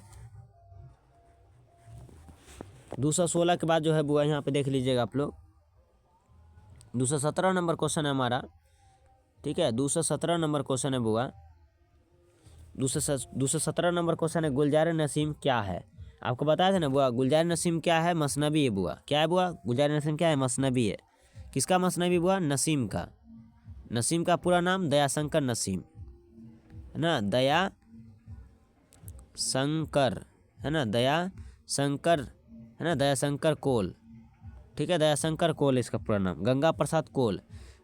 [SPEAKER 1] 216 के बाद जो है बुआ यहाँ पे देख लीजिएगा आप लोग, 217 नंबर क्वेश्चन है हमारा। ठीक है, 217 नंबर क्वेश्चन है बुआ। 217 नंबर क्वेश्चन है, गुलजार नसीम क्या है। आपको बताया था ना बुआ, गुलजार नसीम क्या है, मसनबी है बुआ। क्या है बुआ, गुलजार नसीम क्या है, मसनबी है। किसका मसनबी बुआ, नसीम का। नसीम का पूरा नाम दयाशंकर नसीम है ना, दया शंकर है ना, दया शंकर है ना, दयाशंकर कोल। ठीक है, दयाशंकर कोल इसका पूरा नाम। गंगा प्रसाद कोल,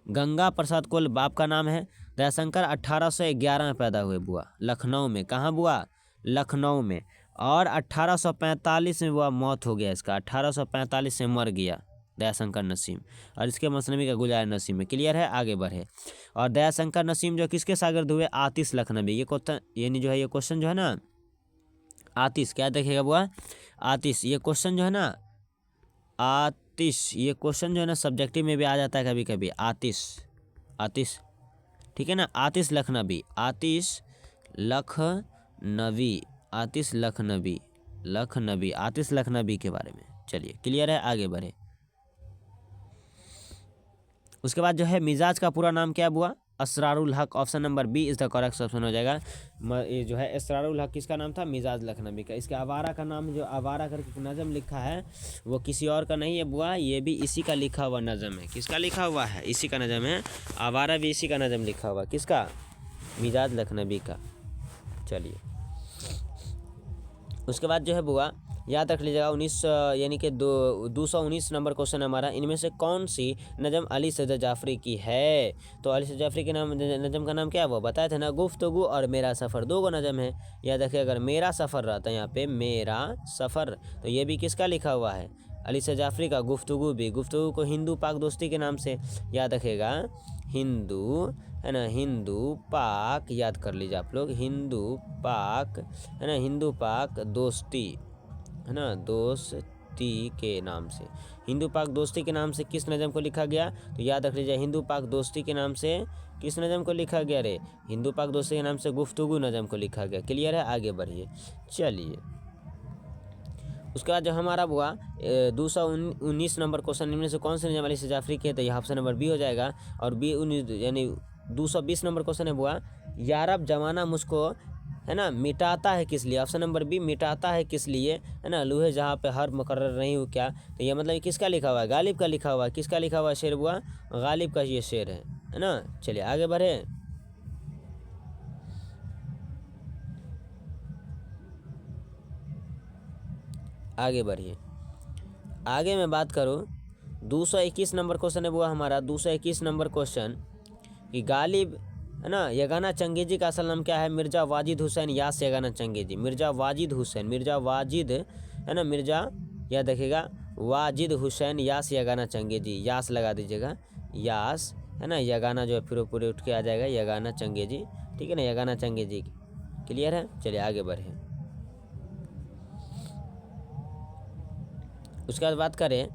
[SPEAKER 1] गंगा प्रसाद कोल बाप का नाम है। दयाशंकर 1811 में पैदा हुए बुआ, लखनऊ में। कहाँ बुआ, लखनऊ में। और 1845 में बुआ मौत हो गया इसका, 1845 में मर गया दयाशंकर नसीम। और इसके मसनबी का गुलजार नसीम में। क्लियर है, आगे बढ़े। और दयाशंकर नसीम जो किसके शागिर्द हुए, आतिश लखनवी। ये क्वेश्चन यानी जो है, ये क्वेश्चन जो है ना, आतिश, क्या देखेगा बुआ, आतिश। ये क्वेश्चन जो है ना, आतिश, ये क्वेश्चन जो है ना सब्जेक्टिव में भी आ जाता है कभी कभी, आतिश, आतिश। ठीक है ना, आतिश लखनवी, आतिश लखनवी, आतिश लखनवी, लखनवी, आतिश लखनवी के बारे में। चलिए क्लियर है, आगे बढ़े। उसके बाद जो है, मिजाज का पूरा नाम क्या है बुआ, Asrarul Haq. Option number b is the correct option हो जाएगा। ये जो है असरारुल हक किसका नाम था, मिजाज लखनवी का। इसके आवारा का नाम, जो आवारा करके नज़म लिखा है, वो किसी और का नहीं है बुआ, ये भी इसी का लिखा हुआ नज़म है। किसका लिखा हुआ है, इसी का नज़म है। आवारा भी इसी का नज़म लिखा हुआ, किसका, मिजाज लखनवी का। चलिए उसके बाद जो है बुआ, याद रख लीजिएगा, 19 यानी कि 219 नंबर क्वेश्चन हमारा। इनमें से कौन सी नज़म अली सजा जाफरी की है। तो अली सजा जाफरी के नाम, नज़म का नाम क्या है वो बताए थे ना, गुफ्तगू और मेरा सफ़र, दो गो नज़म है। याद रखिए, अगर मेरा सफ़र रहता है यहाँ पे, मेरा सफ़र, तो ये भी किसका लिखा हुआ है, अली सजा जाफरी का। गुफ्तगू भी, गुफ्तगू को हिंदू पाक दोस्ती के नाम से याद रखेगा, हिंदू है ना, हिंदू पाक, याद कर लीजिए आप लोग, हिंदू पाक है ना, हिंदू पाक दोस्ती है ना, दोस्ती के नाम से, हिंदू पाक दोस्ती के नाम से किस नज़म को लिखा गया। तो याद रख लीजिए, हिंदू पाक दोस्ती के नाम से किस नज़म को लिखा गया रे, हिंदू पाक दोस्ती के नाम से गुफ्तगू नज़म को लिखा गया। क्लियर है, आगे बढ़िए। चलिए उसके बाद जो हमारा बुआ 219 नंबर क्वेश्चन, इनमें से कौन से नज़म अली सजा जाफरी के, तो यह ऑप्शन नंबर बी हो जाएगा। और बी यानी 220 नंबर क्वेश्चन है बुआ, यारब जमाना मुझको है ना मिटाता है किस लिए। ऑप्शन नंबर बी, मिटाता है किस लिए है ना, लूहे जहाँ पे हर मुकर्रर नहीं हो क्या। तो ये मतलब किसका लिखा हुआ है, गालिब का लिखा हुआ है। किसका लिखा हुआ है शेर बुआ, गालिब का ये शेर है ना। चलिए आगे बढ़े। आगे बढ़िए, आगे मैं बात करूँ 221 नंबर क्वेश्चन है बुआ हमारा। 221 नंबर क्वेश्चन कि गालिब है ना। यगाना चंगेजी का असल नाम क्या है? मिर्ज़ा वाजिद हुसैन यास यगाना चंगेजी, मिर्ज़ा वाजिद हुसैन, मिर्ज़ा वाजिद, है ना, मिर्ज़ा, याद रखिएगा, वाजिद हुसैन यास यगाना चंगेजी, यास लगा दीजिएगा, यास, है ना, यगाना जो है फिर पूरे उठ के आ जाएगा यगाना चंगेजी, ठीक है ना, यगाना चंगेजी। क्लियर है? चलिए आगे बढ़े। उसके बाद बात करें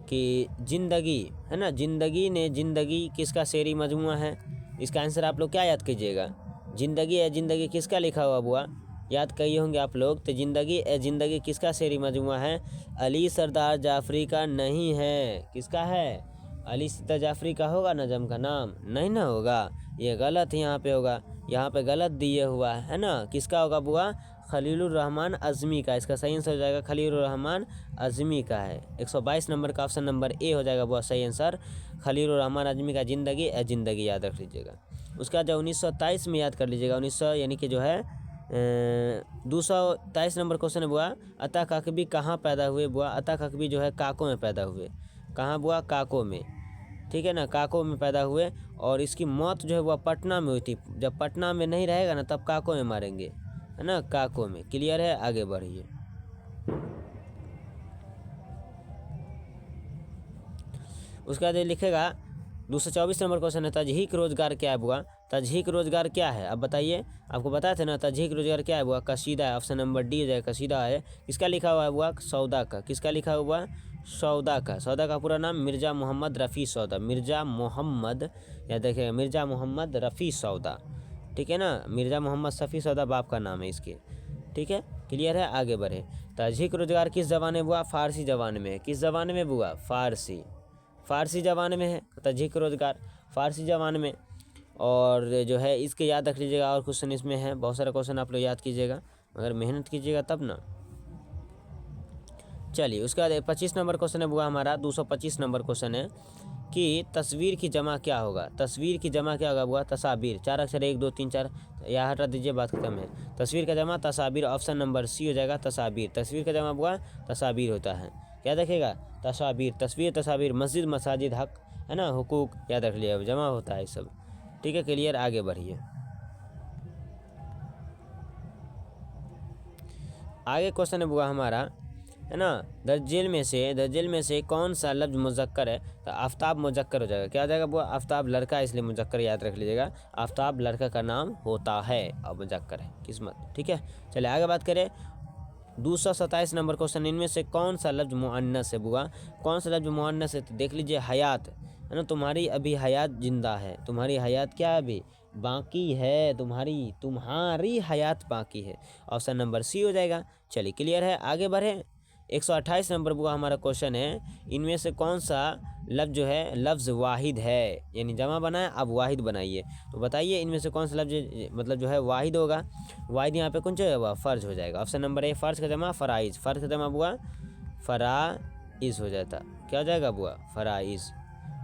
[SPEAKER 1] कि जिंदगी, है ना, जिंदगी ने जिंदगी किसका शेरी मजमुआ है? इसका आंसर आप लोग क्या याद कीजिएगा? जिंदगी है जिंदगी किसका लिखा हुआ बुआ? याद किए होंगे आप लोग। तो जिंदगी ए जिंदगी किसका शेरी मजमुआ है? अली सरदार जाफरी का नहीं है। किसका है? अली सरदार जाफरी का होगा नजम का नाम? नहीं ना होगा, ये गलत यहाँ पे होगा, यहाँ पे गलत दिए हुआ है ना। किसका होगा बुआ? खलीलुर रहमान अज़मी का। इसका सही आंसर हो जाएगा खलीलुर रहमान अज़मी का है। 122 नंबर का ऑप्शन नंबर ए हो जाएगा बुआ सही आंसर, खलीलुर रहमान अज़मी का जिंदगी ए जिंदगी, याद रख लीजिएगा। उसका जो 1923 में याद कर लीजिएगा, 1900 यानी कि जो है 223 नंबर क्वेश्चन है बुआ। अता काकबी कहाँ पैदा हुए बुआ? अता काकबी जो है काको में पैदा हुए। कहाँ बुआ? काको में, ठीक है ना, काको में पैदा हुए। और इसकी मौत जो है वह पटना में हुई थी। जब पटना में नहीं रहेगा ना तब काको में मारेंगे, है ना, काको में। क्लियर है? आगे बढ़िए। उसका जो लिखेगा 224 नंबर क्वेश्चन है, तजहीक रोजगार क्या है बुआ? तजहीक रोजगार क्या है? अब बताइए, आपको बताया था ना तजहीक रोजगार क्या है बुआ? कसीदा है। ऑप्शन नंबर डी हो जाएगा, कसीदा है। किसका लिखा हुआ है बुआ? सौदा का। किसका लिखा हुआ है? सौदा का। सौदा का पूरा नाम मिर्ज़ा मोहम्मद रफ़ी सौदा, मिर्ज़ा मोहम्मद, या देखिएगा मिर्ज़ा मोहम्मद रफ़ी सौदा, ठीक है ना, मिर्ज़ा मोहम्मद शफ़ी सौदा बाप का नाम है इसके, ठीक है। क्लियर है? आगे बढ़े। तजहीक रोजगार किस ज़बान में बुआ? फ़ारसी ज़बान में है। किस ज़बान में बुआ? फ़ारसी, फ़ारसी ज़बान में है तजहीक रोजगार, फ़ारसी ज़बान में। और जो है इसके याद रख लीजिएगा। और क्वेश्चन इसमें है, बहुत सारा क्वेश्चन आप लोग याद कीजिएगा, अगर मेहनत कीजिएगा तब ना। चलिए उसके बाद 25 नंबर क्वेश्चन है बुआ हमारा, 225 नंबर क्वेश्चन है कि तस्वीर की जमा क्या होगा? तस्वीर की जमा क्या होगा बुआ? तसाबीर। 4 अक्षर 1 2 3 4, यहाँ हटा दीजिए, बात खत्म है। तस्वीर का जमा तसाबीर, ऑप्शन नंबर सी हो जाएगा तसाबीर। तस्वीर का जमा बुआ तसाबीर होता है। क्या देखेगा? तसाबीर, तस्वीर, तसाबीर, मस्जिद, मसाजिद, हक, है ना, हुकूक, याद रख लिया, जमा होता है सब, ठीक है। क्लियर? आगे बढ़िए। आगे क्वेश्चन है बुआ हमारा, है ना, दर्जेल में से कौन सा लफ्ज़ मुज़क्कर है? तो आफ्ताब मुज़क्कर हो जाएगा। क्या हो जाएगा बुआ? आफ्ताब लड़का, इसलिए मुज़क्कर याद रख लीजिएगा। आफ्ताब लड़का का नाम होता है और मुज़क्कर है, किस्मत, ठीक है। चलिए आगे बात करें। 227 नंबर क्वेश्चन, इनमें से कौन सा लफ्ज़ मुअन्नस है बुआ? कौन सा लफ्ज़ मुअन्नस है? तो देख लीजिए, हयात, है ना, तुम्हारी अभी हयात जिंदा है, तुम्हारी हयात क्या है अभी बाकी है, तुम्हारी हयात बाकी है। ऑप्शन नंबर सी हो जाएगा। चलिए क्लियर है? आगे बढ़े। 128 नंबर बुआ हमारा क्वेश्चन है, इनमें से कौन सा लफ्ज़ जो है लफ्ज़ वाहिद है? यानी जमा बनाए, अब वाहिद बनाइए। तो बताइए इनमें से कौन सा लफ्ज़ मतलब जो है वाहिद होगा? वाहिद यहाँ पे कौन सा होगा? फ़र्ज हो जाएगा। ऑप्शन नंबर ए, फ़र्ज का जमा फ़राइज़, फ़र्ज का जमा बुआ फ़राइज़ हो जाता। क्या हो जाएगा बुआ? फ़राइज़।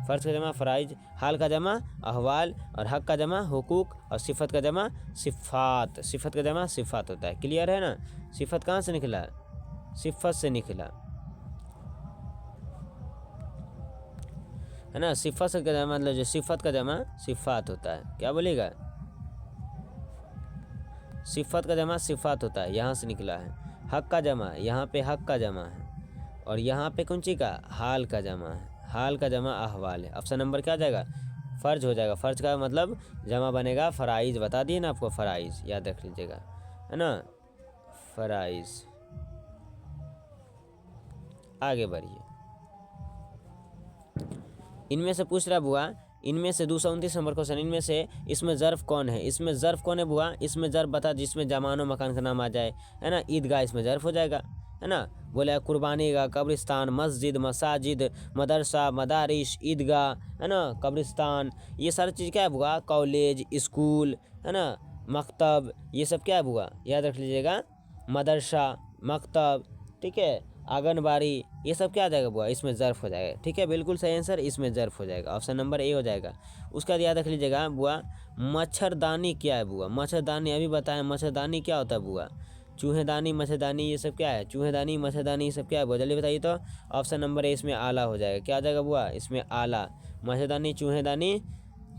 [SPEAKER 1] फ़र्ज का जमा फ़राइज़, हाल का जमा अहवाल, और हक का जमा हुकूक, और सिफ़त का जमा सिफ़ात। सिफ़त का जमा सिफ़ात होता है। क्लियर है ना? सिफ़त कहाँ से निकला? सिफ़त से निकला, है ना। सिफ़त से का जमा मतलब जो सिफ़त का जमा सिफ़ात होता है। क्या बोलेगा? सिफ़त का जमा सिफ़ात होता है, यहाँ से निकला है। हक का जमा, यहाँ पे हक का जमा है, और यहाँ पे कौन सी का? हाल का जमा है। हाल का जमा अहवाल है। ऑप्शन नंबर क्या आ जाएगा? फ़र्ज हो जाएगा। फ़र्ज का मतलब जमा बनेगा फ़राइज़, बता दिए ना आपको, फ़राइज़ याद रख लीजिएगा, है ना, फ़राइज़। आगे बढ़िए। इनमें से पूछ रहा बुआ, इनमें से 229 नंबर क्वेश्चन, इनमें से इसमें ज़र्फ़ कौन है? इसमें ज़र्फ़ कौन है बुआ? इसमें ज़र्फ़ बता जिसमें ज़मान व मकान का नाम आ जाए, है ना। ईदगाह इसमें ज़र्फ़ हो जाएगा, है ना। बोले कुर्बानी गाह, कब्रिस्तान, मस्जिद, मसाजिद, मदरसा, मदारिस, ईदगाह, है ना, कब्रिस्तान, ये सारी चीज़ क्या है बुआ? कॉलेज, स्कूल, है ना, मकतब, ये सब क्या है बुआ? याद रख लीजिएगा। मदरसा, मकतब, ठीक है, आंगनबाड़ी, ये सब क्या आ जाएगा बुआ? इसमें ज़र्फ़ हो जाएगा, ठीक है। बिल्कुल सही आंसर इसमें ज़र्फ़ हो जाएगा। ऑप्शन नंबर ए हो जाएगा। उसका याद रख लीजिएगा बुआ, मच्छरदानी क्या है बुआ? मच्छरदानी अभी बताएं, मच्छरदानी क्या होता है बुआ? चूहेदानी, मच्छरदानी, ये सब क्या है? चूहेदानी, मच्छरदानी, ये सब क्या है बुआ? जल्दी बताइए तो। ऑप्शन नंबर ए इसमें आला हो जाएगा। क्या आ जाएगा बुआ? इसमें आला, मच्छरदानी, चूहेदानी,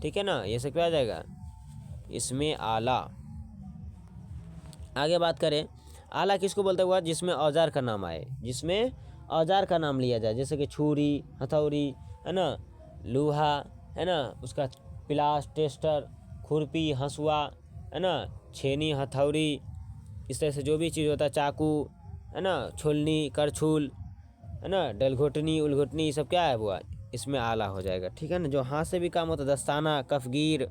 [SPEAKER 1] ठीक है ना, ये सब क्या आ जाएगा इसमें आला। आगे बात करें, आला किसको बोलते हुआ, जिसमें औजार का नाम आए, जिसमें औजार का नाम लिया जाए, जैसे कि छुरी, हथौड़ी, है ना, लोहा, है ना, उसका पिलास, टेस्टर, खुरपी, हंसुआ, है ना, छेनी, हथौड़ी, इस तरह से जो भी चीज़ होता है, चाकू, है ना, छुलनी, करछुल, है ना, डलघोटनी, उलघोटनी, ये सब क्या है हुआ इसमें आला हो जाएगा। ठीक है ना, जो हाथ से भी काम होता है, दस्ताना, कफगीर,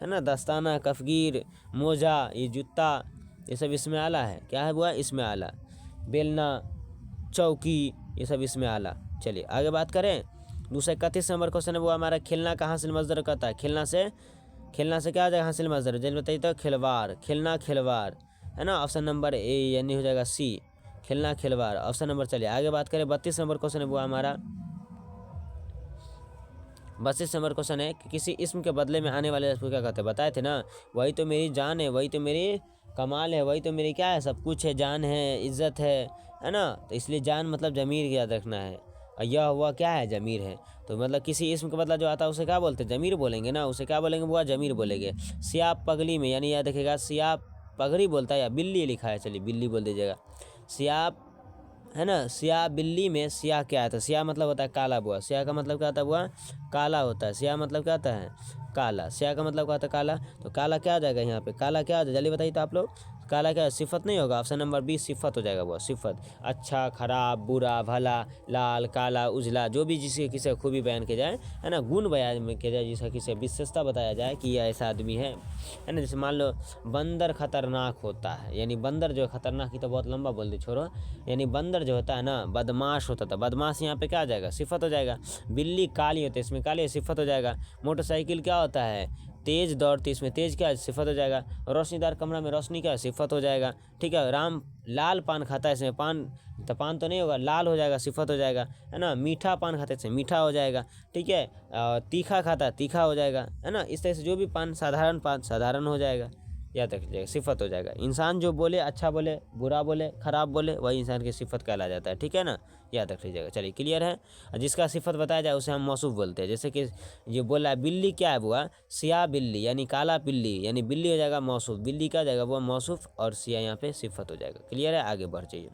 [SPEAKER 1] है ना, दस्ताना, कफगीर, मोजा, ये जूता, ये सब इसमें आला है। क्या है बुआ इसमें आला। बेलना, चौकी, ये सब इसमें आला। चलिए आगे बात करें, 231 नंबर क्वेश्चन है बुआ हमारा, खेलना का हासिल मजदर कहता है। खेलना से क्या आ जाएगा हासिल मजदर, जल्दी बताइए तो, खिलवाड़, खेलना खिलवाड़, है ना, ऑप्शन नंबर ए यानी हो जाएगा सी, खेलना खिलवाड़, ऑप्शन नंबर। चलिए आगे बात करें, 32 नंबर क्वेश्चन है बुआ हमारा, 32 नंबर क्वेश्चन है कि किसी इसम के बदले में आने वाले को क्या कहते हैं, बताए थे ना, वही तो मेरी जान है, वही तो मेरी कमाल है, वही तो मेरी क्या है, सब कुछ है, जान है, इज्जत है ना, तो इसलिए जान मतलब जमीर याद रखना है, और यह हुआ क्या है जमीर है, तो मतलब किसी इसम का बदला जो आता है उसे क्या बोलते हैं, जमीर बोलेंगे ना, उसे क्या बोलेंगे बुआ, जमीर बोलेंगे। सियाब पगली में, यानी याद रखेगा सियाब पगड़ी बोलता है या बिल्ली लिखा है, चलिए बिल्ली बोल दीजिएगा, सियाब, है ना, सियाह बिल्ली में सियाह क्या आता है, सियाह मतलब होता है काला बुआ, सियाह का मतलब क्या होता है बुआ, काला होता है, सियाह मतलब क्या होता है काला, सियाह का मतलब क्या होता है काला, तो काला क्या आ जाएगा यहाँ पे, काला क्या आ जाएगा जल्दी बताइए तो आप लोग, काला क्या सिफत नहीं होगा, ऑप्शन नंबर बी सिफत हो जाएगा वो सिफत। अच्छा, खराब, बुरा, भला, लाल, काला, उजला, जो भी जिसके किसी खूबी बयान किया जाए, है ना, गुण बयान किया जाए, जिसका किसी विशेषता बताया जाए कि यह ऐसा आदमी है ना, जैसे मान लो बंदर खतरनाक होता है, यानी बंदर जो है खतरनाक, ही तो बहुत लंबा बोल दी छोड़ो, यानी बंदर जो होता है ना बदमाश होता था, बदमाश यहाँ पे क्या आ जाएगा सिफत हो जाएगा। बिल्ली काली होती है, इसमें काली सिफत हो जाएगा। मोटरसाइकिल क्या होता है तेज दौड़ती, इसमें तेज क्या सिफत हो जाएगा। रोशनीदार कमरा में रोशनी क्या सिफत हो जाएगा। ठीक है, राम लाल पान खाता है, इसमें पान तो नहीं होगा, लाल हो जाएगा सिफत हो जाएगा, है ना। मीठा पान खाते हैं, मीठा हो जाएगा। ठीक है, तीखा खाता है, तीखा हो जाएगा, है ना। इस तरह से जो भी पान साधारण हो जाएगा, याद रख लीजिएगा सिफत हो जाएगा। इंसान जो बोले, अच्छा बोले, बुरा बोले, खराब बोले, वही इंसान की सिफत कहला जाता है। ठीक है ना, याद रख लीजिएगा। चलिए क्लियर है। जिसका सिफत बताया जाए उसे हम मौसूफ बोलते हैं। जैसे कि ये बोला है बिल्ली क्या है बुआ, सियाह बिल्ली, यानी काला बिल्ली, यानी बिल्ली हो जाएगा मौसूफ, बिल्ली क्या जाएगा वो मौसूफ, और सियाह यहाँ पे सिफत हो जाएगा। क्लियर है, आगे बढ़ जाइए।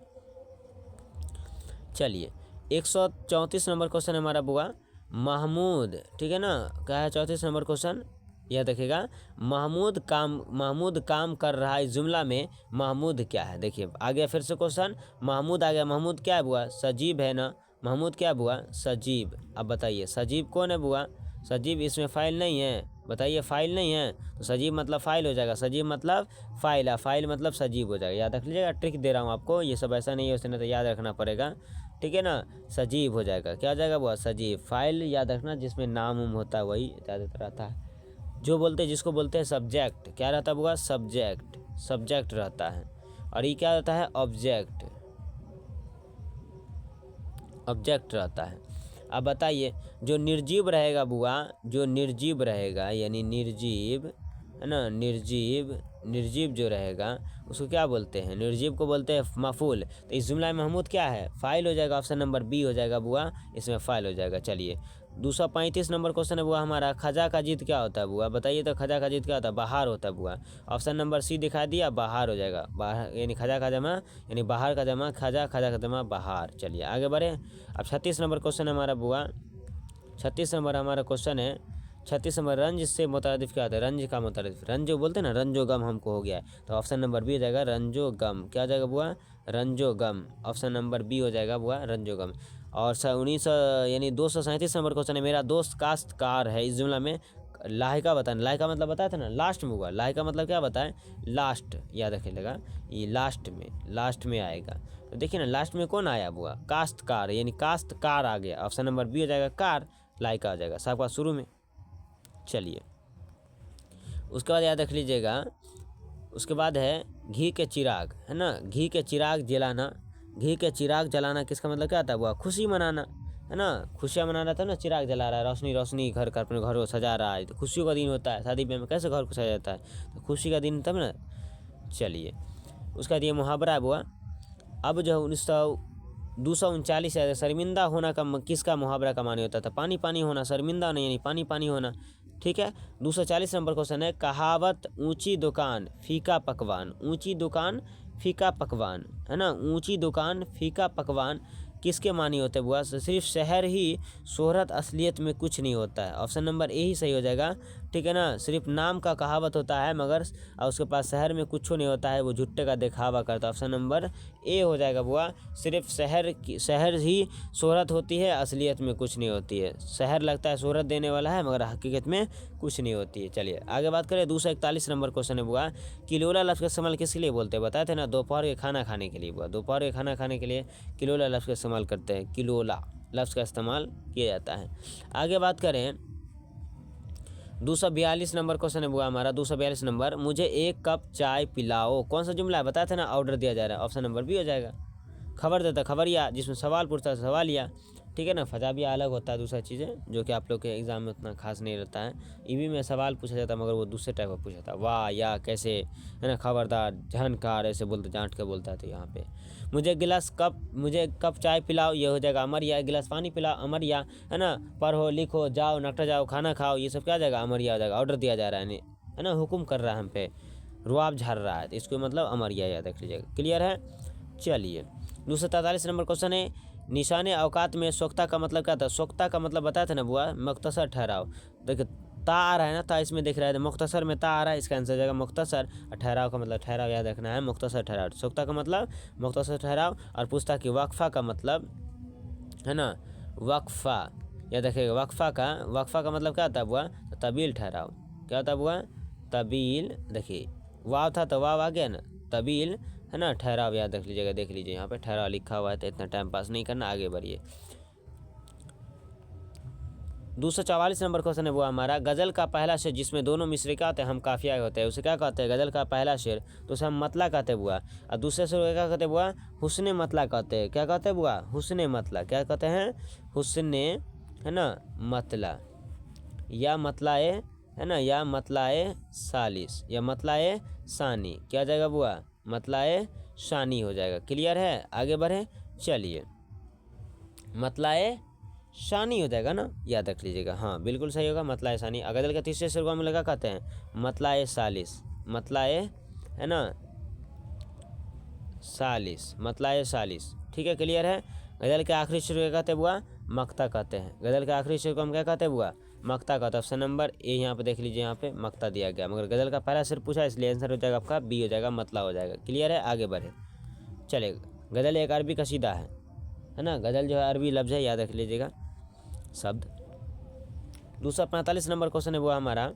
[SPEAKER 1] चलिए 134 नंबर क्वेश्चन है हमारा बुआ, महमूद। ठीक है ना, क्या है 34 नंबर क्वेश्चन, यह देखिएगा, महमूद काम कर रहा है, इस जुमला में महमूद क्या है। देखिए आ गया फिर से क्वेश्चन, महमूद आ गया, महमूद क्या है बुआ, सजीब है ना। महमूद क्या है बुआ, सजीब। अब बताइए सजीब कौन है बुआ, सजीब इसमें फाइल नहीं है, बताइए फाइल नहीं है तो सजीब मतलब फाइल हो जाएगा, सजीब मतलब फाइल है, फाइल मतलब सजीब हो जाएगा। याद रख लीजिएगा, ट्रिक दे रहा हूँ आपको, ये सब ऐसा नहीं है उसने तो याद रखना पड़ेगा। ठीक है ना, सजीब हो जाएगा, क्या हो जाएगा बुआ सजीब। फाइल याद रखना जिसमें नाम उम होता है वही ज़्यादातर रहता है। जो बोलते हैं, जिसको बोलते हैं सब्जेक्ट, क्या रहता है बुआ सब्जेक्ट रहता है। और ये क्या रहता है ऑब्जेक्ट रहता है। अब बताइए जो निर्जीव रहेगा बुआ, जो निर्जीव रहेगा यानी निर्जीव, है ना, निर्जीव जो रहेगा उसको क्या बोलते हैं, निर्जीव को बोलते हैं मफूल। तो इस जुमला में महमूद क्या है, फाइल हो जाएगा, ऑप्शन नंबर बी हो जाएगा बुआ, इसमें फाइल हो जाएगा। चलिए 235 नंबर क्वेश्चन है बुआ हमारा, खजा का जीत क्या होता है बुआ, बताइए तो खजा का जीत क्या होता है, बाहर होता है बुआ। ऑप्शन नंबर सी दिखा दिया, बाहर हो जाएगा, बाहर यानी खजा का जमा यानी बाहर का जमा, खजा का जमा बाहर। चलिए आगे बढ़े। अब 36 नंबर क्वेश्चन है हमारा बुआ, 36 नंबर हमारा क्वेश्चन है, 36 नंबर, रंज से मुतारिफ क्या होता है, रंज का मुतारिफ, रंज जो बोलते हैं ना, रंजो गम हमको हो गया है, तो ऑप्शन नंबर बी हो जाएगा रंजो गम। क्या हो जाएगा बुआ, रंजो गम, ऑप्शन नंबर बी हो जाएगा बुआ रंजो गम। और 19 यानी 237 नंबर क्वेश्चन है, मेरा दोस्त काश्तकार है, इस जुमला में लाहिका बताना, लाहिका मतलब बताया था ना लास्ट में हुआ, लाहिका मतलब क्या बताएं लास्ट, याद रखिएगा ये लास्ट में आएगा। तो देखिए ना लास्ट में कौन आया बुआ, काश्तकार, यानी काश्तकार आ गया, ऑप्शन नंबर बी हो जाएगा कार, लाइका आ जाएगा सबका शुरू में। चलिए उसके बाद याद रख लीजिएगा, उसके बाद है घी के चिराग, है ना, घी के चिराग जलाना। घी के चिराग जलाना किसका मतलब क्या आता है बुआ, खुशी मनाना, है ना, खुशियाँ मना रहा था ना, चिराग जला रहा है, रोशनी घर का अपने घर को सजा रहा है, तो खुशियों का दिन होता है, शादी ब्याह में कैसे घर को सजाया जाता है, तो खुशी का दिन तब ना। चलिए उसका दिए मुहावरा है बुआ। अब जो 239 है, शर्मिंदा होना का किसका मुहावरा का माने होता था, पानी पानी होना, शर्मिंदा होना यानी पानी पानी होना। ठीक है। 240 नंबर क्वेश्चन है, कहावत ऊंची दुकान फीका पकवान, ऊंची दुकान फीका पकवान, है ना, ऊंची दुकान फीका पकवान किसके मानी होते हैं बुआ? सिर्फ शहर ही शोहरत, असलियत में कुछ नहीं होता है। ऑप्शन नंबर ए ही सही हो जाएगा, ठीक है ना। सिर्फ नाम का कहावत होता है मगर उसके पास शहर में कुछ नहीं होता है, वो झुट्टे का दिखावा करता है। ऑप्शन नंबर ए हो जाएगा बुआ, सिर्फ शहर ही शोहरत होती है, असलियत में कुछ नहीं होती है। शहर लगता है शोहरत देने वाला है मगर हकीकत में कुछ नहीं होती है। चलिए आगे बात करें। 241 नंबर क्वेश्चन है बुआ, किलोला लफ्ज़ का इस्तेमाल किसके लिए बोलते हैं? बताए थे ना, दोपहर के खाना खाने के लिए बुआ, दोपहर के खाना खाने के लिए किलोला लफ्ज़ का इस्तेमाल करते हैं, किलोला लफ्ज़ का इस्तेमाल किया जाता है। आगे बात करें 242 नंबर क्वेश्चन है बुआ हमारा, 242 नंबर, मुझे एक कप चाय पिलाओ, कौन सा जुमला है? बताया था ना, ऑर्डर दिया जा रहा है। ऑप्शन नंबर बी हो जाएगा। खबर देता खबरिया, जिसमें सवाल पूछता है सवालिया, ठीक है ना। फजाबिया अलग होता है, दूसरा चीज़ें जो कि आप लोग के एग्जाम में उतना खास नहीं रहता है। ईवी में सवाल पूछा जाता है मगर वो दूसरे टाइप का पूछा था, वाह या कैसे, है ना, खबरदार, जानकार, ऐसे बोलते, जांट के बोलता है। तो यहाँ पे मुझे एक कप चाय पिलाओ, ये हो जाएगा अमरिया। एक गिलास पानी पिलाओ, अमरिया, है ना। पढ़ो लिखो जाओ नकटा जाओ खाना खाओ, ये सब क्या जाएगा? अमरिया हो जाएगा। ऑर्डर दिया जा रहा है ना, हुक्म कर रहा है हम पे, रुआब झाड़ रहा है, तो इसको मतलब अमरिया याद रख लीजिएगा। क्लियर है। चलिए 243 नंबर क्वेश्चन है, निशान औकात में सोख्ता का मतलब क्या था? सोख्ता का मतलब बताया था ना बुआ, मुख्तसर ठहराव। देखिए ता आ रहा है ना, ता इसमें दिख रहा है, मुख्तसर में ता आ रहा है, इसका आंसर जाएगा मुख्तसर। और ठहराव का मतलब ठहराव याद रखना है, मुख्तसर ठहराव। सोख्ता का मतलब मुख्तसर ठहराव। और पूछता कि वक्फा का मतलब, है ना, वक्फा याद रखिएगा। वक्फा का मतलब क्या होता है बुआ? तो तबील ठहराव। क्या होता है बुआ? तबील। देखिए वाव था तो वाव आ गया ना, तबील, है ना, ठहराव याद रख लीजिएगा। देख लीजिए यहाँ पे ठहराव लिखा हुआ है, तो इतना टाइम पास नहीं करना, आगे बढ़िए। 244 नंबर क्वेश्चन है वो हमारा, गज़ल का पहला शेर जिसमें दोनों मिसरे क्या होते हैं, हम काफिया होते हैं, उसे क्या कहते हैं? गज़ल का पहला शेर तो उसे हम मतला कहते हैं बुआ। और दूसरे शेर को क्या कहते हैं बुआ? हुस्ने मतला कहते हैं। क्या कहते हैं बुआ? हुस्ने मतला। क्या कहते हैं? हुस्ने, है ना, मतला, या मतलाए, है ना, या मतलाए सालिस, या मतलाए सानी। क्या जाएगा बुआ? मतलाए शानी हो जाएगा। क्लियर है। आगे बढ़े। चलिए मतलाए शानी हो जाएगा ना, याद रख लीजिएगा। हाँ बिल्कुल सही होगा, मतलाए शानी। गज़ल के तीसरे शेर को हम लगा कहते हैं मतलाए सालिस, मतलाए, है ना, सालिस, मतलाए सालिस। ठीक है, क्लियर है। गज़ल के आखिरी शेर को क्या कहते हैं बुआ? मक्ता कहते हैं। गज़ल के आखिरी शेर को हम क्या कहते हैं बुआ? मक्ता कहते हैं। ऑप्शन नंबर ए यहाँ पे देख लीजिए, यहाँ पे मक्ता दिया गया, मगर गज़ल का पहला शेर पूछा इसलिए आंसर हो जाएगा आपका बी हो जाएगा, मतला हो जाएगा। क्लियर है। आगे बढ़े। चलेगा। गज़ल एक अरबी कसीदा है ना, गज़ल जो है अरबी लफ्ज़ है, याद रख लीजिएगा शब्द। 245 नंबर क्वेश्चन है वो हमारा,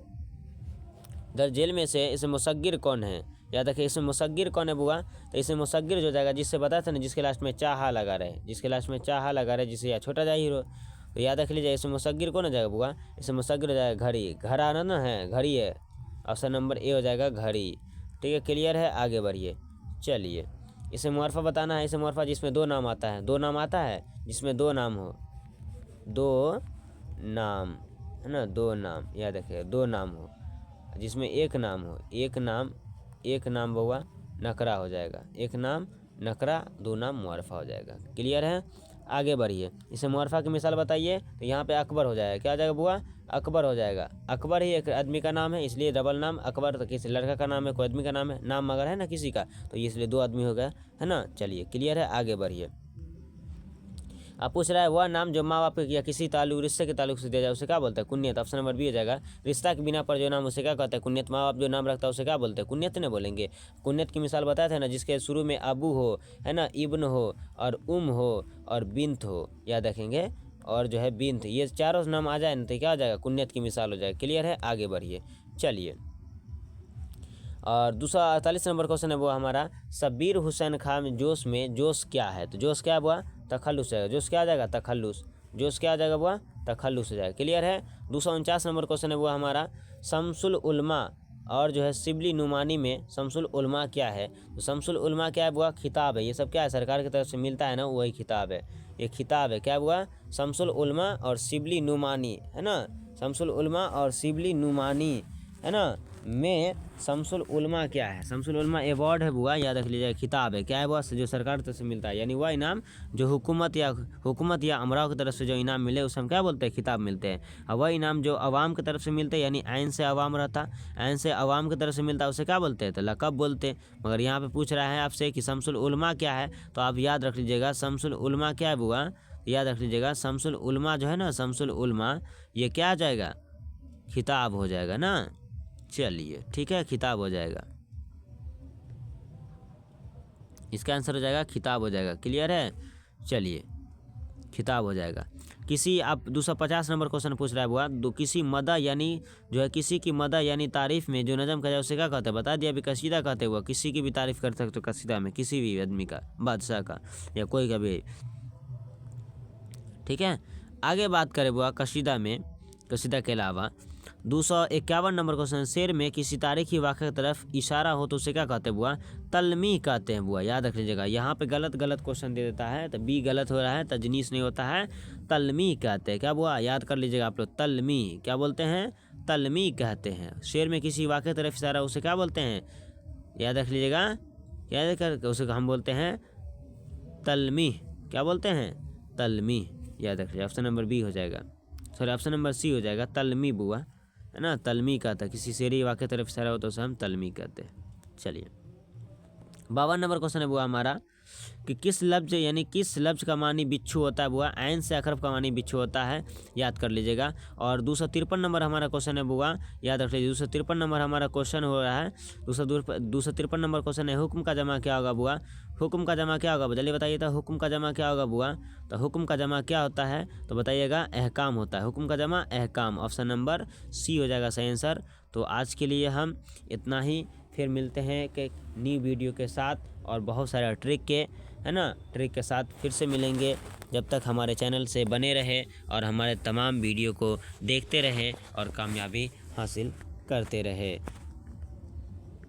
[SPEAKER 1] दर जेल में से इसमें मुसग्गिर कौन है? याद रखिए, इसमें मुसग्गिर कौन है बुआ? तो इसमें मुसग्गिर जो जाएगा, जिससे बताया था ना, जिसके लास्ट में चाहा लगा रहे, जिसके लास्ट में चाहा लगा रहे, जिसे या छोटा जाए हीरो, तो याद रख लीजिए इसमें मुसग्गिर कौन हो जाएगा बुआ? इसमें मुसग्गिर हो जाएगा घड़ी, घर आना ना है, घड़ी है। ऑप्शन नंबर ए हो जाएगा घड़ी। ठीक है, क्लियर है। आगे बढ़िए। चलिए इसे मुआरफा बताना है। इसे मुआरफा जिसमें दो नाम आता है, दो नाम आता है जिसमें दो नाम हो, दो नाम, है ना, दो नाम, याद रखिए, दो नाम हो, जिसमें एक नाम हो, एक नाम बउआ नकरा हो जाएगा, एक नाम नकरा, दो नाम मुआरफा हो जाएगा। क्लियर है। आगे बढ़िए। इसे मुआरफा की मिसाल बताइए, तो यहाँ पे अकबर हो जाएगा। क्या हो जाएगा बुआ? अकबर हो जाएगा। अकबर ही एक आदमी का नाम है, इसलिए डबल नाम। अकबर तो किसी लड़का का नाम है, कोई आदमी का नाम है, नाम मगर है ना किसी का, तो इसलिए दो आदमी हो गया, है ना। चलिए क्लियर है। आगे बढ़िए। आप पूछ रहा है वह नाम जो माँ बाप या किसी ताल्लुक रिश्ते के ताल्लुक से दिया जाए उसे क्या बोलते हैं? कुन्यत। ऑप्शन नंबर बी हो जाएगा। रिश्ता के बिना पर जो नाम उसे क्या कहते हैं? कुन्यत। माँ बाप जो नाम रखता है उसे क्या बोलते हैं? कुन्यत ने बोलेंगे। कुन्यत की मिसाल बताया था ना, जिसके शुरू में अबू हो, है ना, इब्न हो, और हो, और बिन्त हो, याद रखेंगे, और जो है बिन्त, ये चारों नाम आ जाए ना तो क्या हो जाएगा? कुन्यत की मिसाल हो जाएगा। क्लियर है। आगे बढ़िए। चलिए और 248 नंबर क्वेश्चन है वो हमारा, शब्बीर हुसैन खान जोश में जोश क्या है? तो जोश क्या है बुआ? तखल्लुस है। जोश क्या आ जाएगा? तखल्लुस। जोश क्या आ जाएगा बुआ? तखल्लुस हो जाएगा। क्लियर है। 249 नंबर क्वेश्चन है वो हमारा, शम्सुल उलमा और जो है शिबली नुमानी में शम्सुल उलमा क्या है? तो शम्सुल उलमा क्या है बुआ? खिताब है। ये सब क्या है? सरकार की तरफ से मिलता है ना, वही खिताब है, ये खिताब है। क्या बुआ? शम्सुल उलमा और शिबली नुमानी, है ना, शम्सुल उलमा और शिबली नुमानी, है ना, में शमसुल उलमा क्या है? शमसुल उलमा अवार्ड है बुआ, याद रख लीजिएगा, खिताब है। क्या है बुआ? जो सरकार की तरफ से मिलता है, यानी वह इनाम जो हुकूमत या अमराव की तरफ से जो इनाम मिले उसे हम क्या बोलते हैं? खिताब मिलते हैं। और वह इनाम जो अवाम की तरफ से मिलते हैं, यानी ऐन से अवाम रहता, ऐन से अवाम की तरफ से मिलता है, उसे क्या बोलते हैं? तो लक़ब बोलते हैं। मगर यहाँ पे पूछ रहा है आपसे कि शमसुल उलमा क्या है, तो आप याद रख लीजिएगा शमसुल उलमा क्या है बुआ? याद रख लीजिएगा शमसुल उलमा जो है ना, शमसुल उलमा ये क्या आ जाएगा? खिताब हो जाएगा ना। चलिए ठीक है, खिताब हो जाएगा, इसका आंसर हो जाएगा खिताब हो जाएगा। क्लियर है? चलिए खिताब हो जाएगा। किसी आप 250 नंबर क्वेश्चन पूछ रहा है बुआ, किसी मदा यानी जो है किसी की मदा यानी तारीफ में जो नज़म कहा जाए उसे क्या कहते हैं? बता दिया अभी, कसीदा कहते हुआ। किसी की भी तारीफ कर सकते हो कसीदा में, किसी भी आदमी का, बादशाह का या कोई का भी। ठीक है, आगे बात करें बुआ कसीदा में, कसीदा के अलावा 251 नंबर क्वेश्चन, शेर में किसी तारीखी वाक़े की तरफ इशारा हो तो उसे क्या कहते हैं बुआ? तलमी कहते हैं बुआ, याद रख लीजिएगा। यहाँ पे गलत क्वेश्चन दे देता है, तो बी गलत हो रहा है, तजनीस नहीं होता है, तलमी कहते हैं। क्या बुआ? याद कर लीजिएगा आप लोग, तलमी क्या बोलते हैं? तलमी कहते हैं। शेर में किसी वाक़े की तरफ इशारा उसे क्या बोलते हैं? याद रख लीजिएगा, याद कर उसे हम बोलते हैं तलमी। क्या बोलते हैं? तलमी, याद रख लीजिए। ऑप्शन नंबर बी हो जाएगा, सॉरी ऑप्शन नंबर सी हो जाएगा, तलमी बुआ, है ना, तलमी कहता है। किसी शेरी वाक़े तरफ इशारा हो तो उसे हम तलमी कहते हैं। चलिए 52 नंबर क्वेश्चन है बुआ हमारा कि किस लफ्ज़ यानी किस लफ्ज़ का मानी बिच्छू होता है बुआ? ऐन से अखरफ का मानी बिच्छू होता है, याद कर लीजिएगा। और 253 नंबर हमारा क्वेश्चन है बुआ, याद रख लीजिए। 253 नंबर हमारा क्वेश्चन हो रहा है। 253 नंबर क्वेश्चन है, हुक्म का जमा क्या होगा बुआ? हुक्म का जमा क्या होगा? जल्दी बताइए तो, हुक्म का जमा क्या होगा बुआ? तो हुक्म का जमा क्या होता है तो बताइएगा, अहकाम होता है। हुक्म का जमा अहकाम, ऑप्शन नंबर सी हो जाएगा सही आंसर। तो आज के लिए हम इतना ही, फिर मिलते हैं कि न्यू वीडियो के साथ और बहुत सारे ट्रिक के, है ना, ट्रिक के साथ फिर से मिलेंगे। जब तक हमारे चैनल से बने रहे और हमारे तमाम वीडियो को देखते रहे और कामयाबी हासिल करते रहे।